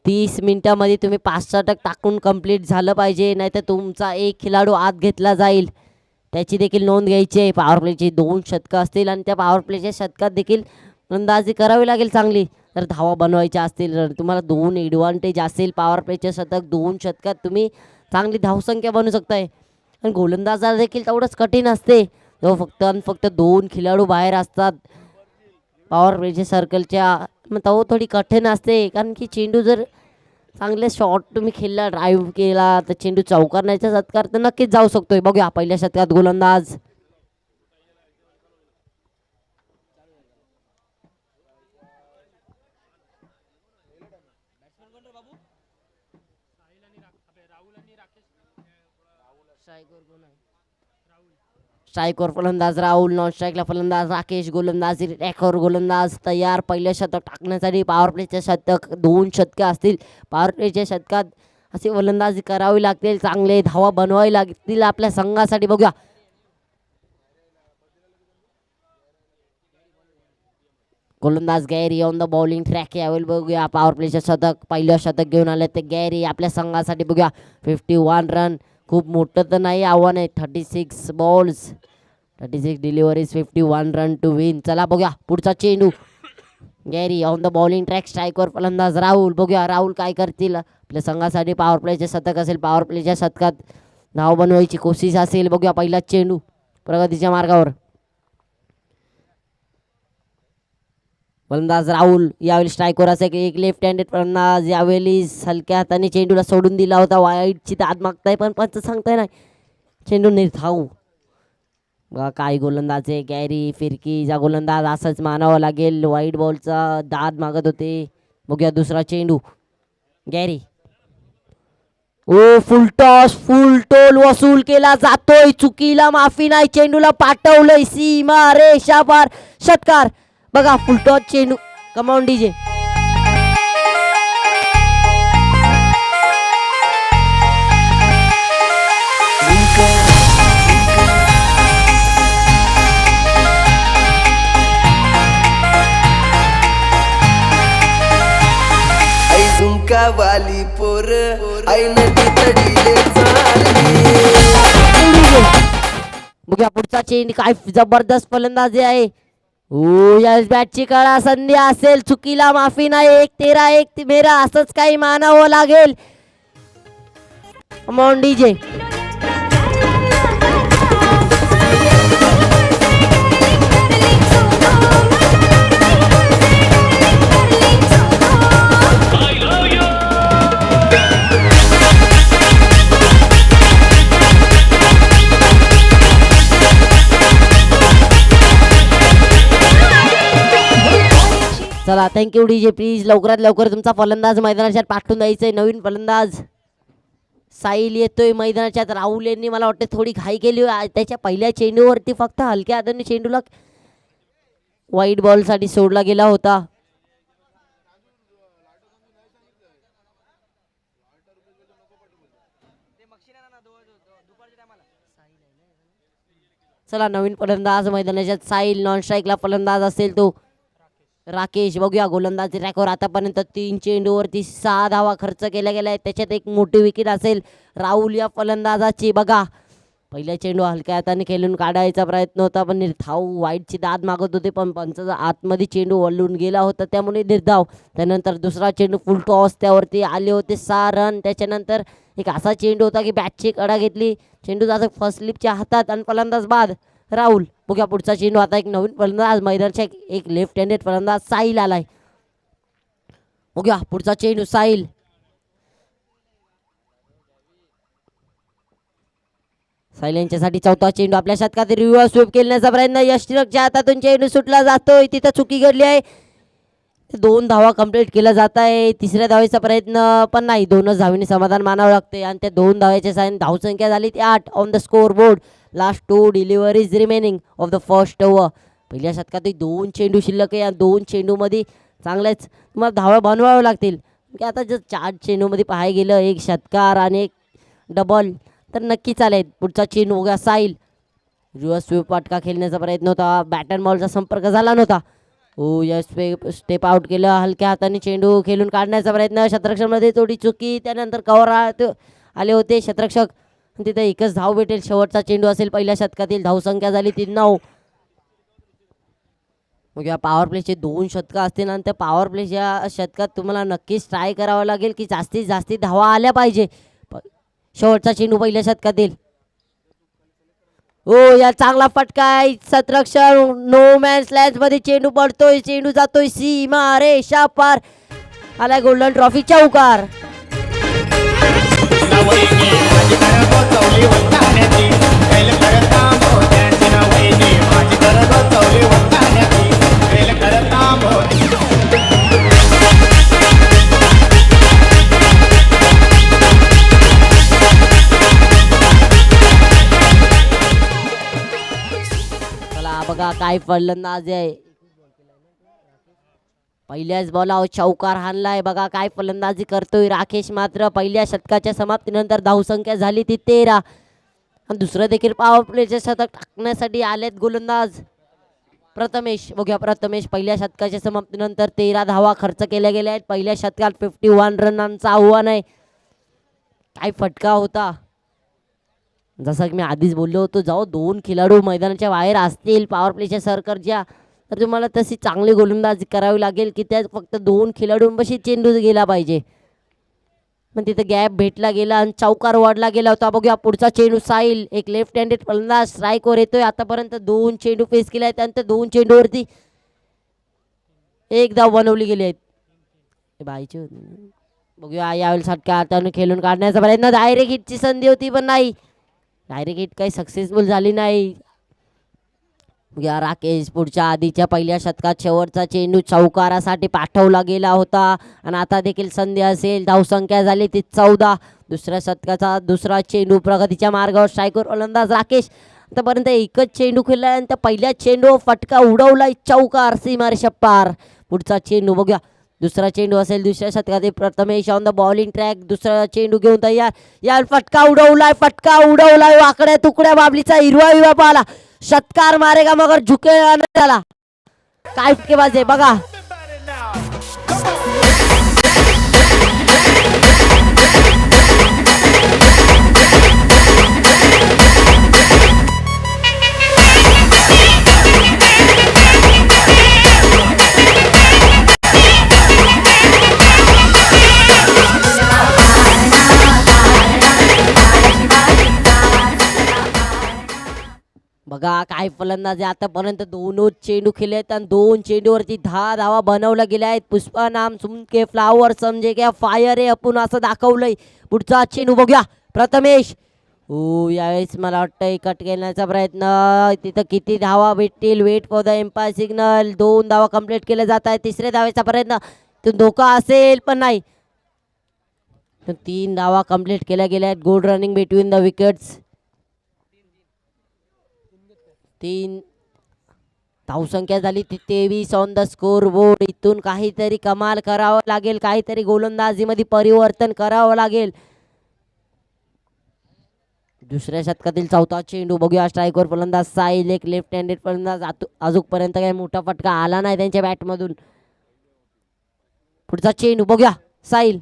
30 मिनिटामध्ये तुम्ही 5 षटक टाकून कंप्लीट झालं पाहिजे नाहीतर तुमचा एक खेळाडू आत घेतला जाईल. त्याची देखील नोंद घ्यायची आहे. पॉवर प्लेची 2 शतकं असतील आणि त्या पॉवर प्लेच्या शतकात देखील अंदाजी करावी लागेल चांगली. जर धावा बनवायच्या असतील तर तुम्हाला 2 ॲडव्हान्टेज असेल. पॉवर प्लेचे शतक 2 शतकात तुम्ही चांगली धावसंख्या बनवू शकताय. आणि गोलंदाजाला देखील तेवढंच कठीण असते. जेव्हा फक्त 2 खेळाडू बाहेर असतात पॉवर प्लेच्या सर्कलच्या मग तो थोडी कठीण असते. कारण की चेंडू जर चांगले शॉट तुम्ही खेळला ड्राईव्ह केला तर चेंडू चौकारण्याच्या शतकात तर नक्कीच जाऊ शकतोय. बघूया पहिल्या शतकात गोलंदाज स्ट्राईकवर फलंदाज राहुल. नॉन स्ट्राईकला फलंदाज राकेश. गोलंदाजी रॅकवर गोलंदाज तयार पहिल्या शतक टाकण्यासाठी. पॉवर प्लेचे शतक 2 शतकं असतील. पॉवर प्लेच्या शतकात असे फलंदाजी करावी लागतील. चांगले धावा बनवावी लागतील आपल्या संघासाठी. बघूया गोलंदाज Gary on the bowling track यावेळी. बघूया पॉवर प्लेचे शतक पहिलं शतक घेऊन आले ते गॅरी आपल्या संघासाठी. बघूया 51 रन खूप मोठं तर नाही आव्हान आहे. 36 balls 36 deliveries 51 run to win. चला बघूया पुढचा चेंडू. Gary on the bowling track. स्ट्राईकवर फलंदाज राहुल. बघूया राहुल काय करतील. आपल्या संघासाठी पॉवर प्लेचे शतक असेल. पॉवर प्लेच्या शतकात धाव बनवायची कोशिश असेल. बघूया पहिला चेंडू प्रगतीच्या मार्गावर. फलंदाज राहुल यावेळी स्ट्राईकवर असेल. एक लेफ्ट हँडेड फलंदाज यावेळी हलक्या हाताने चेंडूला सोडून दिला होता. वाईटची दाद मागताय पण पंच सांगताय नाही. चेंडू निर्धाव. बघा काय गोलंदाज आहे गॅरी फिरकीचा गोलंदाज असंच मानावं लागेल. वाईट बॉलचा दाद मागत होते. बघूया दुसरा चेंडू गॅरी. ओ फुल टॉस फुल टोल वसूल केला जातोय. चुकीला माफी नाही. चेंडूला पाठवलंय सीमा रेषा पार. षटकार. बघा फुल टॉस चेंडू. कमावून डीजे. झुमका वाली पोर आईने तडीले बघूया पुढचा चेंडू. काय जबरदस्त फलंदाजी आहे. या बॅटची काळा संधी असेल. चुकीला माफी नाही. 1-13 1 मेरा असंच काही मानावं लागेल. Come on DJ. चला थँक्यू डीजे. प्लीज लवकरात लवकर तुमचा फलंदाज मैदानाच्या पाठवून द्यायचंय. नवीन फलंदाज साहिल येतोय मैदानाच्यात. राहुल यांनी मला वाटतं थोडी घाई केली त्याच्या पहिल्या चेंडूवरती फक्त हलक्या हाताने चेंडूला वाईट बॉलसाठी सोडला गेला होता. चला नवीन फलंदाज मैदानाच्यात साहिल. नॉन स्ट्राईकला फलंदाज असेल तो राकेश. बघूया गोलंदाजी ट्रॅकवर आतापर्यंत 3 चेंडूवरती 6 धावा खर्च केल्या गेल्या आहेत. त्याच्यात एक मोठी विकेट असेल राहुल या फलंदाजाची. बघा पहिला चेंडू हलक्या हाताने खेळून काढायचा प्रयत्न होता पण निर्धाव वाईटची दाद मागत होते पण पंचाचा आतमध्ये चेंडू वळून गेला होता त्यामुळे निर्धाव. त्यानंतर दुसरा चेंडू फुल टॉस त्यावरती आले होते 6 रन. त्याच्यानंतर एक असा चेंडू होता की बॅटची कडा घेतली. चेंडू जातो फर्स्ट स्लिपच्या हातात आणि फलंदाज बाद राहुल. बघूया पुढचा चेंडू. आता एक नवीन फलंदाज मैदानाच्या एक लेफ्ट हँडेड फलंदाज साहिल आलाय. बघूया पुढचा चेंडू साहिल. साहिल यांच्यासाठी चौथा चेंडू. आपल्या शतकात रिव्हर्स स्वीप खेळण्याचा प्रयत्न. यशरकच्या हातातून चेंडू सुटला जातोय. तिथं चुकी घडली आहे. 2 धावा कंप्लीट केला जात आहे. तिसऱ्या धावेचा प्रयत्न पण नाही. 2च धावेने समाधान मानावं लागते आणि त्या 2 धावेच्या साहाय्याने धावसंख्या झाली ती 8 on the score board. Last 2 deliveries remaining of the first over. पहिल्या शतकात 2 चेंडू शिल्लक आहे. या 2 चेंडूमध्ये चांगल्याच तुम्हाला धावा बनवाव्या लागतील. आता जर 4 चेंडूमध्ये पाहायला गेलं एक षटकार आणि एक डबल तर नक्की चालेल. पुढचा चेंडू बघा साहिल. रिव्हर्स स्वीप फटका खेळण्याचा प्रयत्न होता. बॅट अँड बॉलचा संपर्क झाला नव्हता. हो यस स्टेप आउट केलं. हलक्या हाताने चेंडू खेळून काढण्याचा प्रयत्न. शतरक्षकमध्ये थोडी चुकी. त्यानंतर कव्हर आले होते शतरक्षक. तिथे एकच धाव भेटेल. शेवटचा चेंडू असेल पहिल्या शतकातील. धावसंख्या झाली 3-9. मग या पॉवर प्लेचे 2 शतकं असतील आणि त्या पॉवर प्लेच्या शतकात तुम्हाला नक्कीच ट्राय करावं लागेल की जास्तीत जास्त धावा आल्या पाहिजे. शेवटचा चेंडू पहिल्या शतकातील. हो या चांगला फटका आहे. शतरक्षक नो मॅन्स लँड मध्ये चेंडू पडतोय. चेंडू जातोय सीमा रेषा पार. आलाय गोल्डन ट्रॉफी चौकार. चला बघा काय फलंदाज आहे. पहिल्याच बॉलावर चौकार हाणलाय. बघा काय फलंदाजी करतोय राकेश. मात्र पहिल्या शतकाच्या समाप्तीनंतर धावसंख्या झाली ती 13 आणि दुसरं देखील पॉवर प्लेचे शतक टाकण्यासाठी आलेत गोलंदाज प्रथमेश. बघूया प्रथमेश. पहिल्या शतकाच्या समाप्तीनंतर 13 धावा खर्च केल्या गेल्या आहेत. पहिल्या शतकात 51 रनांचं आव्हान आहे. काय फटका होता. जसं की मी आधीच बोललो होतो जेव्हा 2 खेळाडू मैदानाच्या बाहेर असतील पॉवर प्लेच्या सर्कलच्या तर तुम्हाला तशी चांगली गोलंदाजी करावी लागेल की त्यात फक्त 2 खेळाडूंपाशी चेंडू गेला पाहिजे. पण तिथे गॅप भेटला गेला आणि चौकार वाढला गेला होता. बघूया पुढचा चेंडू साहिल. एक लेफ्ट हँडेड फलंदाज स्ट्राईकवर येतोय. आतापर्यंत 2 चेंडू फेस केले आहेत. त्यानंतर 2 चेंडूवरती 1 धाव बनवली गेली आहेत. बाईची बघूया यावेळी षटका हाताने खेळून काढण्याचा प्रयत्न. डायरेक्ट हिटची संधी होती पण नाही. डायरेक्ट हिट काही सक्सेसफुल झाली नाही. या राकेश पुढच्या आधीच्या पहिल्या शतकात शेवटचा चेंडू चौकारासाठी पाठवला गेला होता आणि आता देखील संधी असेल. धावसंख्या झाली ती 14. दुसऱ्या शतकाचा दुसरा चेंडू प्रगतीच्या मार्गावर. स्ट्रायकर फलंदाज राकेश. आतापर्यंत एकच चेंडू खेळला आणि त्या पहिल्या चेंडू फटका उडवलाय चौकार सीमारेषा पार. पुढचा चेंडू बघूया. दुसरा चेंडू असेल दुसऱ्या शतकातील. Prathamesh on the bowling track. दुसरा चेंडू घेऊन तयार. या फटका उडवलाय. फटका उडवलाय. वाकड्या तुकड्या बाबलीचा हिरवा विवा पाला. षटकार मारेगा मगर झुकेगा नहीं झाला. काय फटकेबाज आहे बघा. बघा काय फलंदाज आहे. आतापर्यंत 2 चेंडू खेळले आहेत आणि 2 चेंडूवरती 10 धावा बनवल्या गेल्या आहेत. पुष्पा नाम सुमके फ्लावर समजे क्या फायर आहे आपण असं दाखवलंय. पुढचा चेंडू बघूया. प्रथमेश हो यावेळेस मला वाटतं कट घेण्याचा प्रयत्न. तिथं किती धावा भेटतील, wait for the umpire signal. 2 धावा कंप्लीट केल्या जात आहे. तिसऱ्या धावेचा प्रयत्न, तो धोका असेल पण नाही. तर 3 धावा कंप्लीट केल्या गेल्या आहेत. Good running between the wickets. 3 धावसंख्या झाली ती 23 ऑन द स्कोर बोर्ड. इथून काहीतरी कमाल करावं लागेल, काहीतरी गोलंदाजीमध्ये परिवर्तन करावं लागेल. दुसऱ्या शतकातील चौथा चेंडू बघूया. स्ट्राईकवर फलंदाज साहिल, एक लेफ्ट हँडेड फलंदाज. अजूनपर्यंत काही मोठा फटका आला नाही त्यांच्या बॅटमधून. पुढचा चेंडू बघूया. साहिल,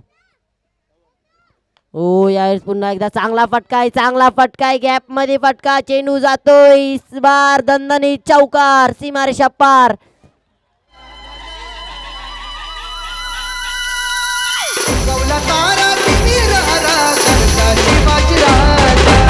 हो यावेळेस पुन्हा एकदा चांगला फटका आहे, चांगला फटका आहे. गॅप मध्ये फटका, चेंडू जातोय. इस बार दणदणीत चौकार, सीमारेषा पार. गवला तारा किती रारा करता शिवाजी राजा.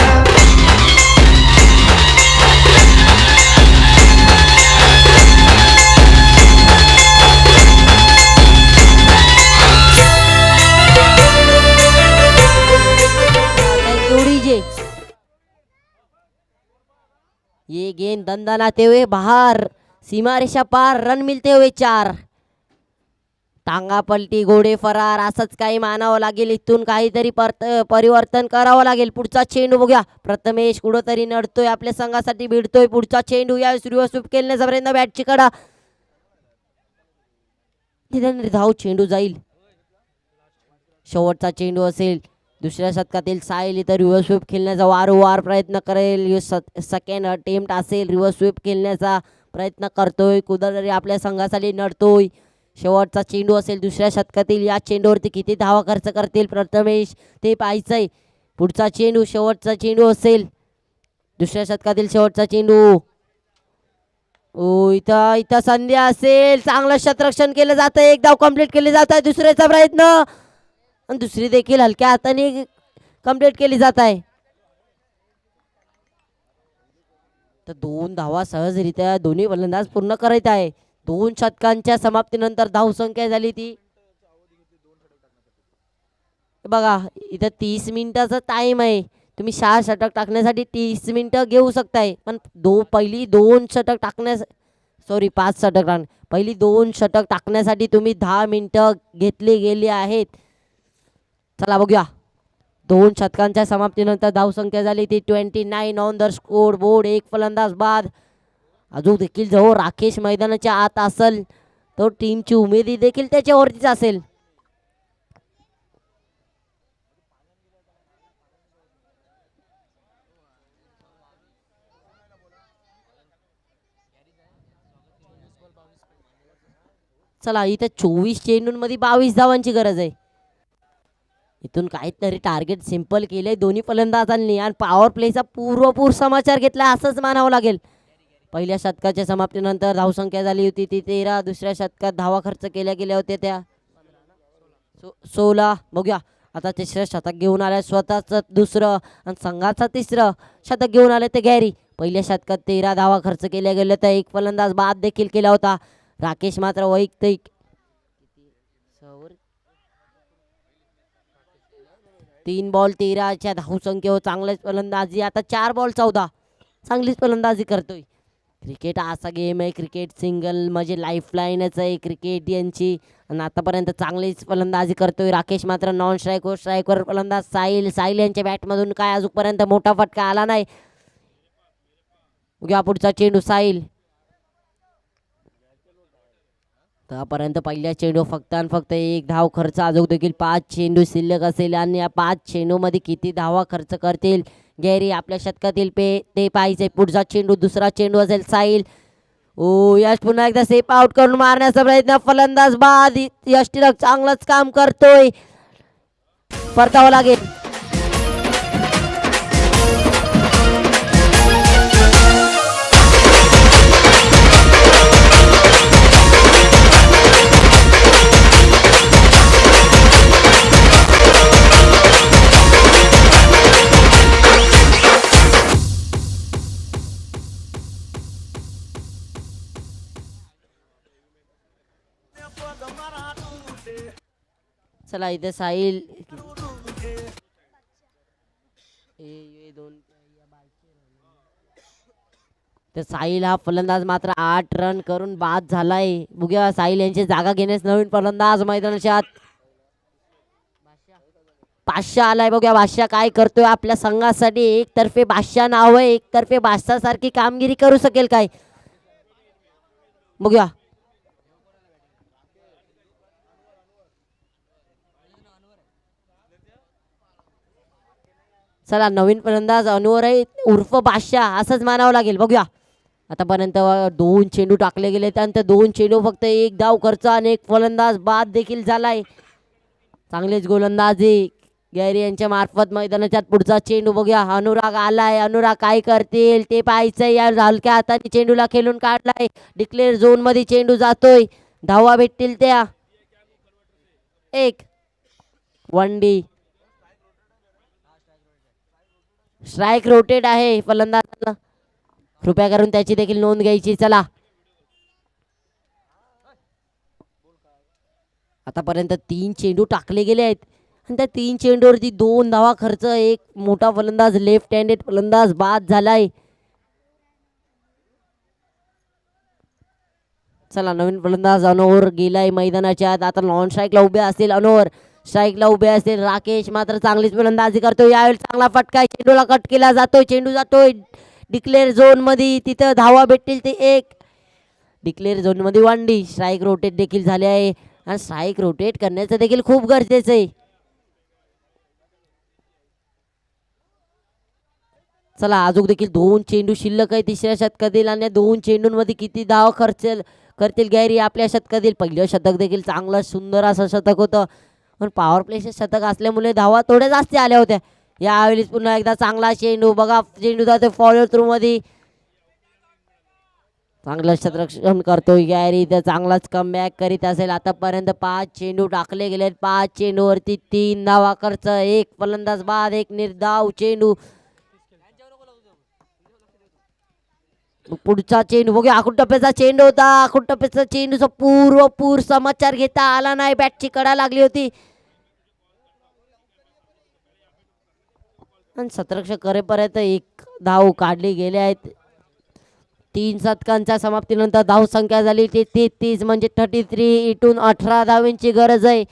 डीजे ये गेंद दंदनाते हुए बाहर, सीमा रेषा पार. रन मिलते हुए 4. टांगा पलटी, घोडे फरार, असंच काही मानावं लागेल. इथून काहीतरी परिवर्तन करावं लागेल. पुढचा चेंडू बघूया. प्रथमेश कुठंतरी नडतोय, आपल्या संघासाठी भिडतोय. पुढचा चेंडू या रिव्हर्स स्वीप केल्याचा प्रयत्न, बॅटची कडा. धाव, चेंडू जाईल. शेवटचा चेंडू असेल. दुसऱ्या शतकातील साहिल इथं रिव्हर्स स्वीप खेळण्याचा वारंवार प्रयत्न करेल. सेकंड अटेम्प्ट असेल, रिव्हर्स स्वीप खेळण्याचा प्रयत्न करतोय. कुठंतरी आपल्या संघासाठी नडतोय. शेवटचा चेंडू असेल दुसऱ्या शतकातील. या चेंडूवरती किती धावा खर्च करतील प्रथमेश ते पाहायचंय. पुढचा चेंडू, शेवटचा चेंडू असेल दुसऱ्या शतकातील. शेवटचा चेंडू, ओ इथं इथं संधी असेल. चांगलं शतरक्षण केलं जातं. एक धाव कंप्लीट केली जात आहे. दुसऱ्याचा प्रयत्न आणि दुसरी देखील हलक्या हाताने कंप्लीट केली जात आहे. तर 2 धावा सहजरित्या दोन्ही फलंदाज पूर्ण करत आहे. 2 षटकांच्या समाप्तीनंतर धावसंख्या झाली ती बघा. इथं 30 मिनिटाचा टाइम आहे. तुम्ही 6 षटक टाकण्यासाठी 30 मिनिटं घेऊ शकताय. पण पहिली 2 षटक टाकण्यास 5 षटक पहिली 2 षटक टाकण्यासाठी तुम्ही 10 मिनिटं घेतली गेली आहेत. चला बघूया. 2 षटकांच्या समाप्तीनंतर धावसंख्या झाली ती 29 ऑन द स्कोर बोर्ड. एक फलंदाज बाद. अजून देखील जो राकेश मैदानाच्या आत असेल तो टीमची उमेदी देखील त्याच्यावरतीच असेल. चला इथे 24 चेंडूंमध्ये 22 धावांची गरज आहे. इथून काहीतरी टार्गेट सिंपल केलंय दोन्ही फलंदाजांनी आणि पॉवर प्लेचा पूर्वपूर समाचार घेतला असंच मानावं लागेल. पहिल्या शतकाच्या समाप्तीनंतर धावसंख्या झाली होती ती 13. दुसऱ्या शतकात धावा खर्च केल्या गेल्या होत्या त्या 16. बघूया आता तिसऱ्या शतक घेऊन आल्या स्वतःच दुसरं आणि संघाचं तिसरं शतक घेऊन आले ते गॅरी. पहिल्या शतकात 13 धावा खर्च केल्या गेल्या तर एक फलंदाज बाद देखील केला होता. राकेश मात्र वैयक्तिक 3 बॉल 13च्या धावसंख्येवर चांगल्याच फलंदाजी. आता 4 बॉल 14 चांगलीच फलंदाजी करतोय. क्रिकेट असा गेम आहे. क्रिकेट सिंगल म्हणजे लाईफलाईनच आहे क्रिकेट यांची. आणि आतापर्यंत चांगलीच फलंदाजी करतोय राकेश. मात्र नॉन स्ट्राईकवर फलंदाज साहिल यांच्या बॅटमधून काय अजूनपर्यंत मोठा फटका आला नाही. बघूया पुढचा चेंडू साहिल. आतापर्यंत पहिल्या चेंडू फक्त आणि फक्त 1 धाव खर्च. अजून देखील 5 चेंडू शिल्लक असेल आणि या 5 चेंडूमध्ये किती धावा खर्च करतील गॅरी आपल्या शतकातील ते पाहिजे. पुढचा चेंडू, दुसरा चेंडू असेल साहिल. ओ यश पुन्हा एकदा सेप आउट करून मारण्याचा प्रयत्न. फलंदाज बाद. यश टिळक चांगलंच काम करतोय. परतावं लागेल. चला इथे साहिल तर साहिल हा फलंदाज मात्र 8 रन करून बाद झालाय. बघूया साहिल यांची जागा घेण्यास नवीन फलंदाज मैदानाच्या आत. बादशाह आलाय. बघूया बादशाह काय करतोय आपल्या संघासाठी. एकतर्फे बादशाह नाव आहे. एकतर्फे बादशाह सारखी कामगिरी करू शकेल काय बघूया. चला नवीन फलंदाज अनवर आहे उर्फ बादशाह असंच मानावं लागेल. बघूया आतापर्यंत 2 चेंडू टाकले गेले. त्यानंतर 2 चेंडू फक्त 1 धाव खर्च आणि एक फलंदाज बाद देखील झालाय. चांगलेच गोलंदाजी गैरी यांच्या मार्फत मैदानाच्या पुढचा चेंडू बघूया. अनुराग आलाय. अनुराग काय करतील ते पाहायचंय. या हलक्या हाताने चेंडूला खेळून काढलाय. डिक्लेअर झोन मध्ये चेंडू जातोय. धावा भेटतील त्या. एक वन डी स्ट्राईक रोटेट आहे फलंदाजाला. कृपया करून त्याची देखील नोंद घ्यायची. चला आतापर्यंत 3 चेंडू टाकले गेले आहेत आणि त्या 3 चेंडूवरती 2 धावा खर्च. एक मोठा फलंदाज लेफ्ट हँडेड फलंदाज बाद झालाय. चला नवीन फलंदाज अनोवर गेलाय मैदानाच्या आत. आता नॉन स्ट्राईकला उभे असतील अनोवर. स्ट्राईकला उभे असतील राकेश. मात्र चांगलीच फलंदाजी करतो. यावेळी चांगला फटका. चेंडूला कट केला जातोय. चेंडू जातोय डिक्लेअर झोन मध्ये. तिथं धावा भेटतील ते एक. डिक्लेअर झोन मध्ये 1 डी. स्ट्राईक रोटेट देखील झाले आहे आणि स्ट्राईक रोटेट करण्याचं देखील खूप गरजेचं आहे. चला अजून देखील 2 चेंडू शिल्लक आहे तिसऱ्या षटकातील आणि 2 चेंडूंमध्ये किती धाव खर्च करतील गैरी आपल्या षटकातील. पहिलं शतक देखील चांगलं सुंदर असं शतक होतं पण पॉवर प्लेचे शतक असल्यामुळे धावा थोड्या जास्त आल्या होत्या. यावेळी पुन्हा एकदा चांगला चेंडू बघा. चेंडू जातो फॉलो थ्रू मध्ये. चांगलं क्षेत्ररक्षण करतोय गॅरी. तर चांगलाच कमबॅक करीत असेल. आतापर्यंत 5 चेंडू टाकले गेलेत. 5 चेंडूवरती 3 धावा खर्च. एक फलंदाज बाद. एक निर्धाव चेंडू. पुढचा चेंडू बघूया. आखूड टप्प्याचा चेंडू होता. आखूड टप्प्याचा चेंडूचा पूर्वपूर समाचार घेता आला नाही. बॅटची कडा लागली होती आणि क्षेत्ररक्षक करेपर्यंत 1 धाव काढली गेले आहेत. 3 षटकांच्या समाप्तीनंतर धाव संख्या झाली ते 33 म्हणजे 33. इथून 18 धावांची गरज आहे.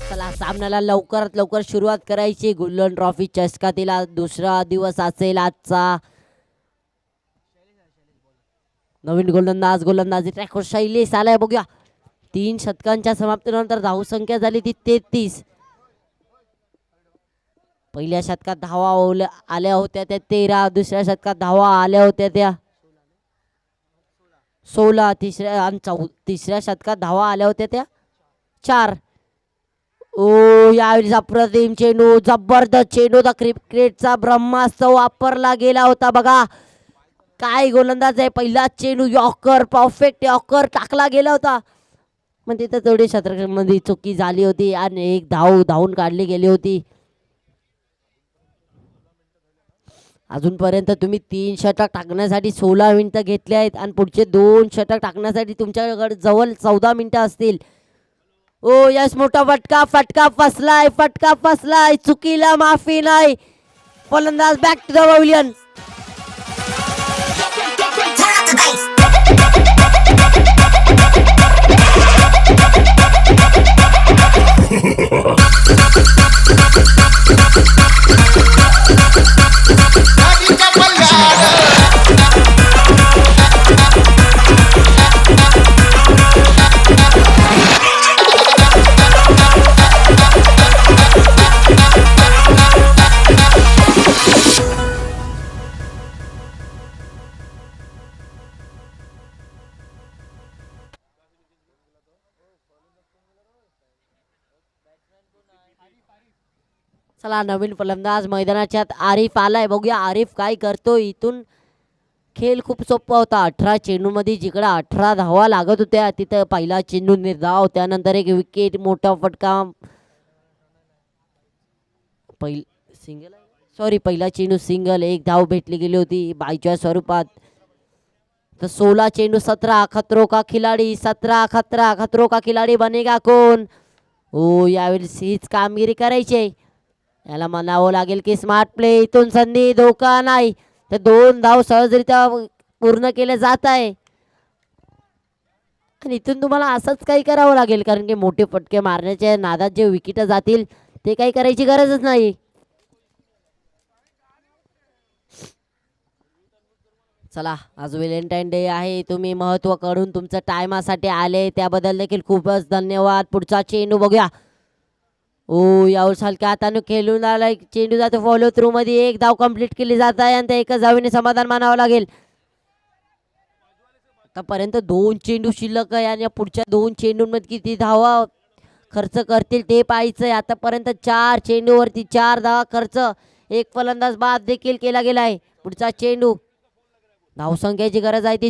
चला सामन्याला लवकरात लवकर सुरुवात करायची. गोल्डन ट्रॉफी चषकातील आज दुसरा दिवस असेल आजचा. नवीन गोलंदाजी ट्रॅकवर शैलेश आलाय. बघूया 3 षटकांच्या समाप्तीनंतर धावसंख्या झाली ती 33. पहिल्या षटकात धावा आल्या होत्या त्या 13. दुसऱ्या षटकात धावा आल्या होत्या त्या 16. तिसऱ्या षटकात धावा आल्या होत्या त्या 4. ओ यावेळी अप्रतिम चेंडू. जबरदस्त चेंडू. क्रिकेटचा ब्रह्मास्त्र वापरला गेला होता. बघा काय गोलंदाज आहे. पहिला चेंडू यॉर्कर परफेक्ट यॉर्कर टाकला गेला होता. मग तिथं थोडी शतकामध्ये चुकी झाली होती आणि एक धावून काढली गेली होती. अजूनपर्यंत तुम्ही 3 षटक टाकण्यासाठी 16 मिनिटं घेतले आहेत आणि पुढचे 2 षटक टाकण्यासाठी तुमच्याकडे जवळ 14 मिनिटं असतील. ओ यस, मोठा फटका फसलाय, चुकीला माफी नाही. फलंदाज बॅक टू द पवेलियन. गाडीच्या पल्ल्यात चला, नवीन फलंदाज मैदानाच्या आत आरिफ आलाय. बघूया आरिफ काय करतो. इथून खेळ खूप सोपा होता. 18 चेंडूमध्ये जिकडे 18 धावा लागत होत्या तिथं पहिला चेंडू निर्धाव, त्यानंतर एक विकेट, मोठा फटका, पहिला चेंडू सिंगल, एक धाव भेटली गेली होती बायच्या स्वरूपात. तर 16 चेंडू 17 खतरो का खिलाडी, 17 खतरो का खिलाडी बनेगा कोण. हो, यावेळी हीच कामगिरी करायची आहे. याला म्हणावं लागेल की स्मार्ट प्ले. इथून संधी, धोका नाही. तर 2 धाव सहजरित्या पूर्ण केले जात आहे आणि इथून तुम्हाला असंच काही करावं लागेल, कारण की मोठे फटके मारण्याच्या नादात जे विकेट जातील ते काही करायची गरजच नाही. चला, आज व्हॅलेंटाईन डे आहे. तुम्ही महत्त्व करून तुमच्या टायमासाठी आले त्याबद्दल देखील खूपच धन्यवाद. पुढचा चेंडू बघूया. ओ यावर हलक्या हाताने खेळून आलाय. चेंडू जातो फॉलो थ्रू मध्ये. एक धाव कंप्लीट केली जात आहे आणि त्या एकाच धावेने समाधान मानावं लागेल. आतापर्यंत 2 चेंडू शिल्लक आहे आणि पुढच्या 2 चेंडूंमध्ये किती धावा खर्च करतील ते पाहायचंय. आतापर्यंत 4 चेंडूवरती 4 धावा खर्च, एक फलंदाज बाद देखील केला गेला आहे. पुढचा चेंडू, धावसंख्येची गरज आहे ती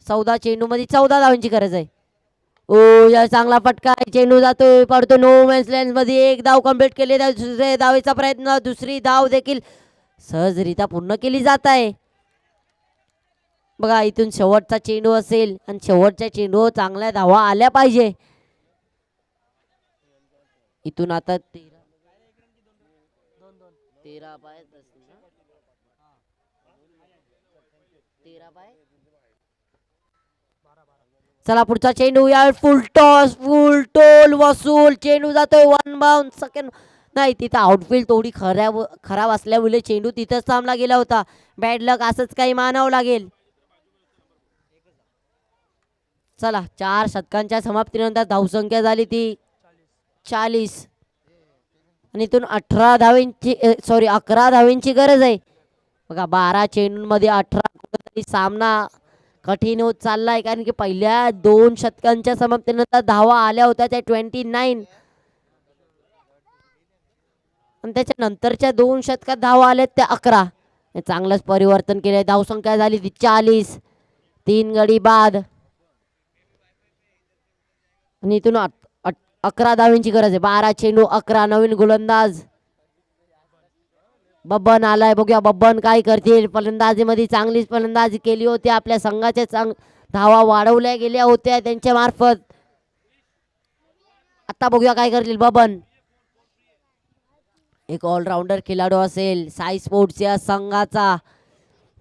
14 चेंडूमध्ये 14 धावांची गरज आहे. ओ या चांगला फटका, चेंडू जातोय, पडतो नो मॅन्स लँड मध्ये. एक धाव कंप्लीट केली. दुसऱ्या धावेचा प्रयत्न, दुसरी धाव देखील सहजरित्या पूर्ण केली जात आहे. बघा, इथून शेवटचा चेंडू असेल आणि शेवटच्या चेंडूवर चांगल्या धावा आल्या पाहिजे. इथून आता 13 बाय 13 चला, पुढचा चेंडू. या फुल टोल वसूल. चेंडू जातोय 1 बाउंड सेकंड नाही. तिथं आउटफील्ड थोडी खराब असल्यामुळे चेंडू तिथंच थांबला गेला होता. बॅड लक असंच काही मानावं लागेल. चला, 4 षटकांच्या समाप्तीनंतर धावसंख्या झाली ती 40 आणि इथून 11 धावेंची गरज आहे. बघा, 12 चेंडूंमध्ये 18 सामना कठीण होत चाललाय, कारण की पहिल्या 2 षटकांच्या समाप्तीनंतर धावा आल्या होत्या त्या 29 आणि त्याच्या नंतरच्या 2 षटकात धावा आल्या त्या 11. चांगलंच परिवर्तन केलंय. धावसंख्या झाली ती 40, 3 गडी बाद आणि इथून 11 धावांची गरज आहे. 12 चेंडू 11. नवीन गोलंदाज बब्बन आलाय. बघूया बब्बन काय करतील. फलंदाजीमध्ये चांगलीच फलंदाजी केली होती. आपल्या संघाच्या धावा वाढवल्या गेल्या होत्या त्यांच्या मार्फत. आता बघूया काय करतील बब्बन. एक ऑलराऊंडर खेळाडू असेल साई स्पोर्ट्स या संघाचा.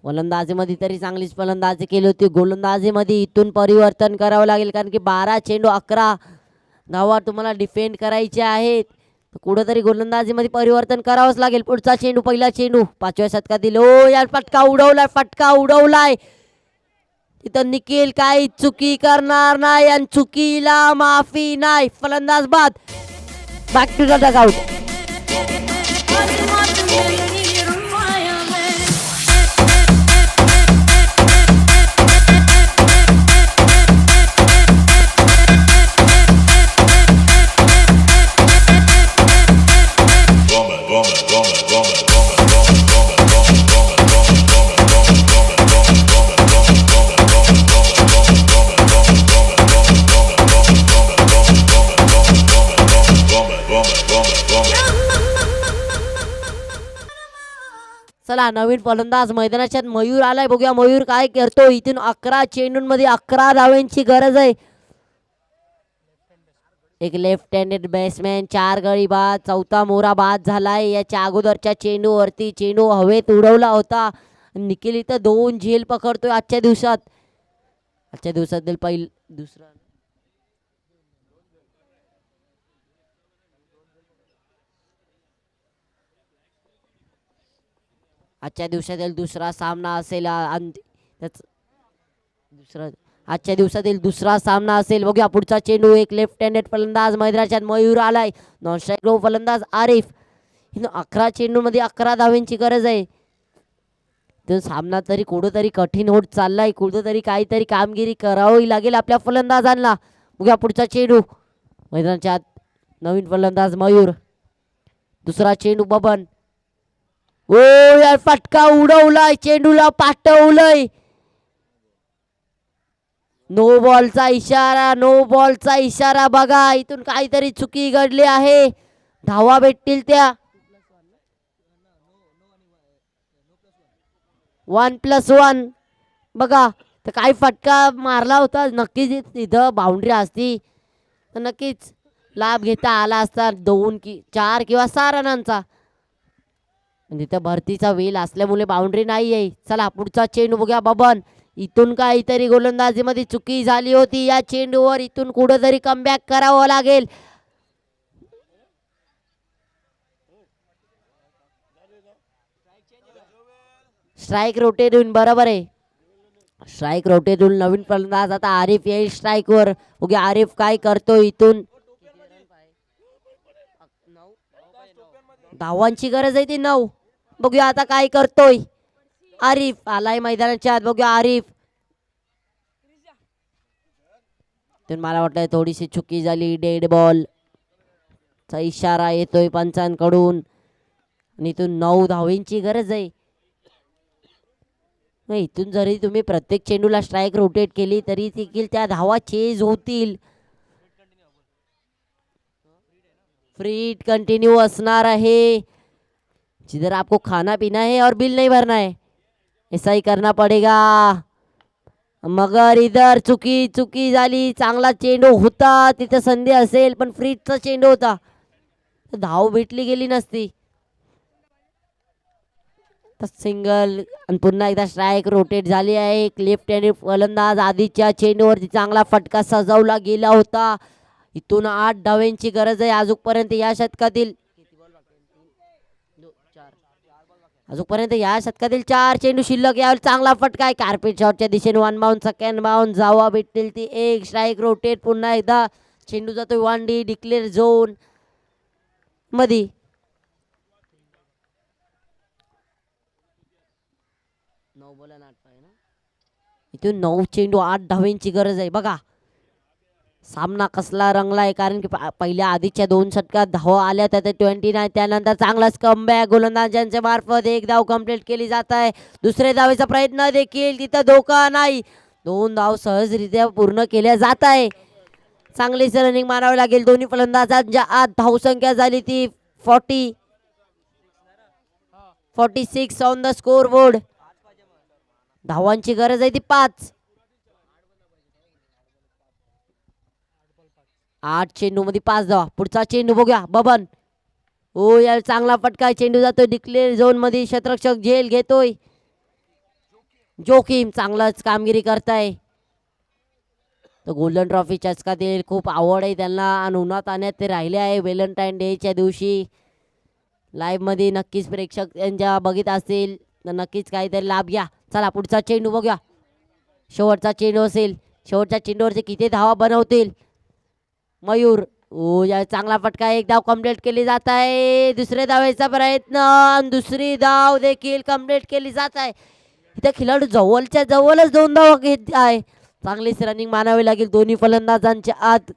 फलंदाजीमध्ये तरी चांगलीच फलंदाजी केली होती. गोलंदाजीमध्ये इथून परिवर्तन करावं लागेल, कारण की 12 चेंडू 11 धावा तुम्हाला डिफेंड करायचे आहेत. कुठंतरी गोलंदाजीमध्ये परिवर्तन करावंच लागेल. पुढचा चेंडू, पहिला चेंडू 5व्या शतकातील. ओ यार, फटका उडवलाय. तिथं निखिल काही चुकी करणार नाही आणि चुकीला माफी नाही. फलंदाज बाद. Back to the dugout. चला नवीन फलंदाज मैदानाच्या मयूर आलाय. बघूया मयूर काय करतो. इथून 11 चेंडूंमध्ये 11 धावांची गरज आहे. एक लेफ्ट हँडेड बॅट्समॅन, 4 गडी बाद, चौथा मोरा बाद झालाय. याच्या अगोदरच्या चेंडूवरती चेंडू हवेत उडवला होता. निखिल इथं 2 झेल पकडतोय आजच्या दिवसात. आजच्या दिवसातील दुसरा आजच्या दिवसातील दुसरा सामना असेल. आजच्या दिवसातील दुसरा सामना असेल. बघूया पुढचा चेंडू. एक लेफ्ट हँडेड फलंदाज मैदानाच्या मयूर आलाय. नॉन स्ट्राईक फलंदाज आरिफ. 11 चेंडूमध्ये 11 धावांची गरज आहे. तो सामना तरी कुठंतरी कठीण होत चाललाय. कुठंतरी काहीतरी कामगिरी करावी लागेल आपल्या फलंदाजांना. बघूया पुढचा चेंडू. मैदानाच्या नवीन फलंदाज मयूर. दुसरा चेंडू बबन. ओ यार फटका उडवलाय. चेंडूला पाठवलंय. नो बॉलचा इशारा. नो बॉलचा इशारा. बघा इथून काहीतरी चुकी घडली आहे. धावा भेटतील त्या 1+1. बघा तर काही फटका मारला होता. नक्कीच इथं बाउंड्री असती तर नक्कीच लाभ घेता आला असता 2 4 किंवा 6 रनांचा. तिथं भरतीचा वेल असल्यामुळे बाउंड्री नाही आहे. चला पुढचा चेंडू बघूया. बबन. इथून काहीतरी गोलंदाजीमध्ये चुकी झाली होती. या चेंडूवर इथून कुठेतरी कमबॅक करावं लागेल. स्ट्राईक रोटेट होऊन बरोबर आहे. स्ट्राईक रोटेट होऊन नवीन फलंदाज आता आरिफ येईल स्ट्राईकवर. बघूया आरिफ काय करतो. इथून धावांची गरज आहे ती 9. बघूया आता काय करतोय. आरिफ आलाय मैदानाच्या आत. बघूया आरिफ. मला वाटतं थोडीशी चुकी झाली. डेड बॉल चा इशारा येतोय पंचांकडून. आणि इथून 9 धावांची गरज आहे. इथून जरी तुम्ही प्रत्येक चेंडूला स्ट्राईक रोटेट केली तरी देखील त्या धावा चेज होतील. फ्री हिट कंटिन्यू असणार है. जिधर आपको खाना पीना है और बिल नहीं भरना है ऐसा ही करना पड़ेगा. मगर इधर चुकी झाली. चांगला चेंडू होता. तिथे संधी असेल पण फ्रीजचा चेंडू होता. धाव भेटली गेली नसती. सिंगल आणि पुन्हा एकदा स्ट्राईक रोटेट झाली आहे. एक लेफ्ट हँडेड फलंदाज आधीच्या चेंडूवरती चांगला फटका सजवला गेला होता. इथून 8 धावांची गरज आहे अजूनपर्यंत या षटकातील. अजूनपर्यंत या षटकातील 4 चेंडू शिल्लक. यावर चांगला फटका आहे. कार्पेट शॉटच्या दिशेने 1 बाउंड सेकंड बाउंड. जावा भेटतील ती एक. Strike rotate. पुन्हा एकदा चेंडू जातोय 1D डिक्लेअर झोन मध्ये. इथून 9 चेंडू 8 धावांची गरज आहे. बघा सामना कसला रंगलाय. कारण की पहिल्या आधीच्या 2 षटकात धावा आल्या त्या 29. त्यानंतर चांगलाच कमबॅक गोलंदाजांच्या मार्फत 1 धाव कंप्लीट केली जात आहे. दुसऱ्या धावेचा प्रयत्न देखील तिथं धोका नाही. 2 धाव सहजरित्या पूर्ण केल्या जात आहे. चांगलीच रनिंग मारावी लागेल. दोन्ही फलंदाजांच्या आत धावसंख्या झाली ती 46 ऑन द स्कोर बोर्ड. धावांची गरज आहे ती 5. 8 चेंडू मध्ये 5 धावा. पुढचा चेंडू बघूया. बबन. ओ यार चांगला फटका. चेंडू जातोय डिक्लेअर झोन मध्ये. क्षेत्ररक्षक झेल घेतोय. जोखीम चांगलाच कामगिरी करताय. तर गोल्डन ट्रॉफी चषकातील खूप आवड आहे त्यांना आणि उन्हात आणण्यात ते राहिले आहे. व्हॅलेंटाईन डेच्या दिवशी लाईव्ह मध्ये नक्कीच प्रेक्षक त्यांच्या बघित असतील तर नक्कीच काहीतरी लाभ घ्या. चला पुढचा चेंडू बघूया. शेवटचा चेंडू असेल. शेवटच्या चेंडूवरचे किती धावा बनवतील मयूर. ओ या चांगला फटका. 1 धाव कंप्लीट केली जात आहे. दुसऱ्या धावेचा प्रयत्न. दुसरी धाव देखील कंप्लीट केली जात आहे. इथे खिलाडू जवळच्या जवळच 2 धावा घेत आहे. चांगलीच रनिंग मानावी लागेल दोन्ही फलंदाजांच्या आत.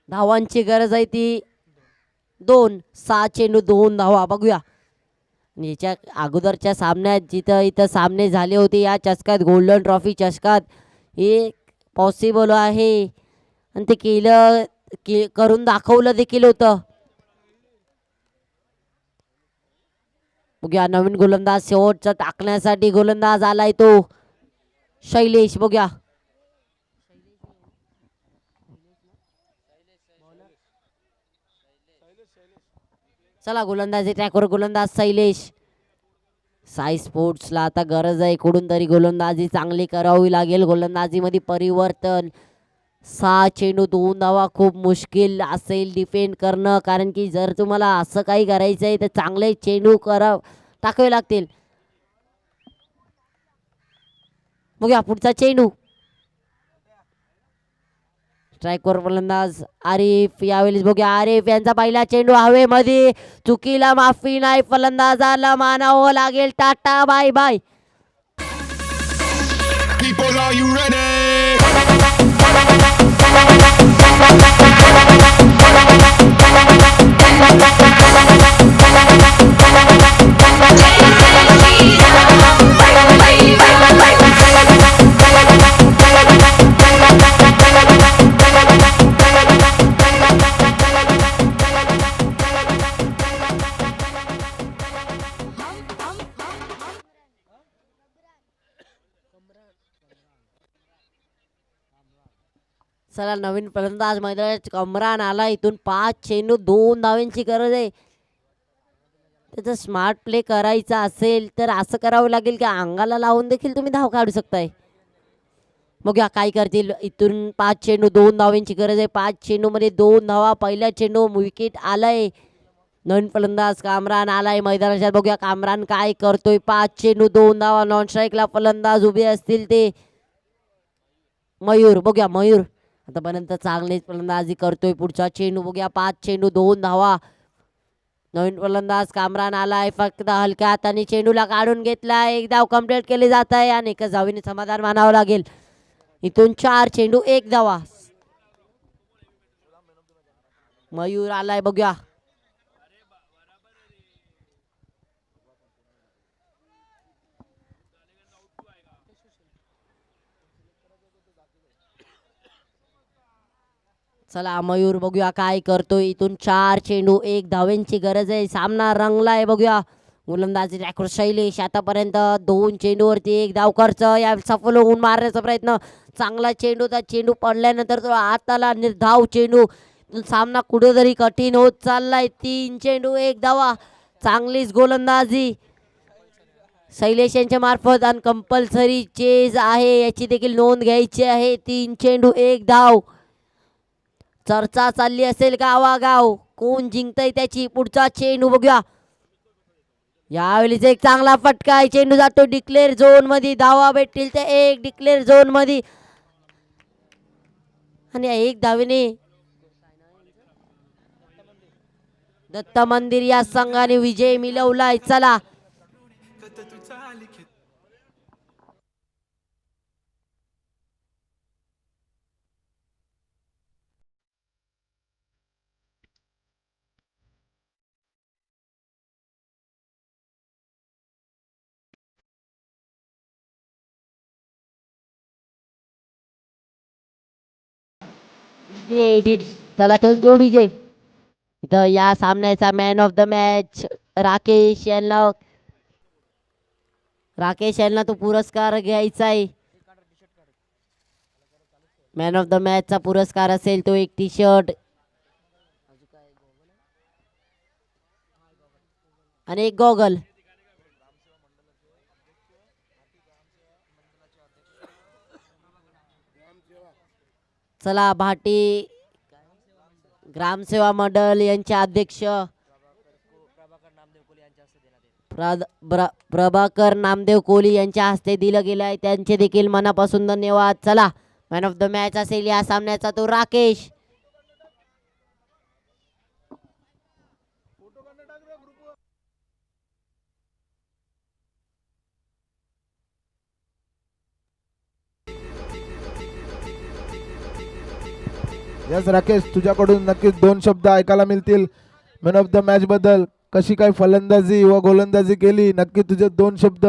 धावांची गरज आहे ती 2. 6 चेंडू 2 धावा. बघूया याच्या अगोदरच्या सामन्यात जिथं इथं सामने झाले होते या चषकात गोल्डन ट्रॉफी चषकात हे पॉसिबल आहे आणि ते करून दाखवलं देखील होतं. बघूया नवीन गोलंदाज शेवटचा टाकण्यासाठी गोलंदाज आलाय तो शैलेश. बघूया चला गोलंदाजी ट्रॅकवर गोलंदाज शैलेश. साई स्पोर्ट्सला आता गरज आहे कुठून तरी गोलंदाजी चांगली करावी लागेल. गोलंदाजीमध्ये परिवर्तन. 6 चेंडू 2 धावा खूप मुश्किल असेल डिफेंड करणं, कारण की जर तुम्हाला असं काही करायचं आहे तर चांगले चेंडू टाकावे लागतील. बघूया पुढचा चेंडू. स्ट्राईकवर गोलंदाज आरिफ. यावेळेस बघूया आरिफ यांचा पहिला चेंडू हवेमध्ये. चुकीला माफी नाही, फलंदाजाला मानावं लागेल. Tata bye bye. People, are you ready? चला नवीन फलंदाज मैदानात कमरान आला. इथून 5 चेंडू 2 धावांची गरज आहे. त्याचा स्मार्ट प्ले करायचा असेल तर असं करावं लागेल की अंगाला लावून देखील तुम्ही धाव काढू शकताय. बघूया काय करतील. इथून 5 चेंडू 2 धावांची गरज आहे. 5 चेंडू मध्ये 2 धावा. पहिल्या चेंडू विकेट आलाय. नवीन फलंदाज कामरान आलाय मैदानात. बघूया कामरान काय करतोय. 5 चेंडू 2 धावा. नॉन स्ट्राईकला फलंदाज उभे असतील ते मयूर. बघूया मयूर आतापर्यंत चांगलीच फलंदाजी करतोय. पुढचा चेंडू बघूया. 5 चेंडू 2 धावा. नवीन फलंदाज कामरान आलाय. फक्त हलक्या हाताने चेंडूला काढून घेतलाय. एक धाव कंप्लीट केली जात आहे आणि एका धावीने समाधान मानावं लागेल. इथून 4 चेंडू 1 धावा. मयूर आलाय. बघूया चला मयूर बघूया काय करतोय. इथून 4 चेंडू 1 धावेंची गरज आहे. सामना रंगलाय. बघूया गोलंदाजी ट्रॅकवर शैलेश. आतापर्यंत 2 चेंडूवरती 1 धाव खर्च. या सफल होऊन मारण्याचा प्रयत्न. चांगला चेंडू. त्या चेंडू पडल्यानंतर तो आताला निर्धाव चेंडू. सामना कुठेतरी कठीण होत चाललाय. 3 चेंडू 1 धावा. चांगलीच गोलंदाजी शैलेश यांच्या मार्फत आणि कंपल्सरी चेज आहे याची देखील नोंद घ्यायची आहे. 3 चेंडू 1 धाव. चर्चा चालली असेल गावागाव कोण जिंकतय त्याची. पुढचा चेंडू बघूया. यावेळीच एक चांगला फटका आहे. चेंडू जातो डिक्लेअर झोन मध्ये. धावा भेटतील ते 1 डिक्लेअर झोन मध्ये आणि 1 धावेने दत्त मंदिर या संघाने विजय मिळवलाय. चला चला तो विजय. इथं या सामन्याचा man of the match Rakesh यांना तो पुरस्कार घ्यायचा आहे. मॅन ऑफ द मॅच चा पुरस्कार असेल तो एक टी शर्ट आणि एक गॉगल. चला भाटी ग्रामसेवा मंडळ यांचे अध्यक्ष प्रभाकर नामदेव कोहली यांच्या हस्ते दिलं गेलं आहे. त्यांचे देखील मनापासून धन्यवाद. चला मॅन ऑफ द मॅच असेल या सामन्याचा तो राकेश. यस राकेश, तुझ्याकडून नक्कीच 2 शब्द ऐकायला मिळतील मॅन ऑफ द मॅच बद्दल. कशी काय फलंदाजी व गोलंदाजी केली, नक्की तुझे 2 शब्द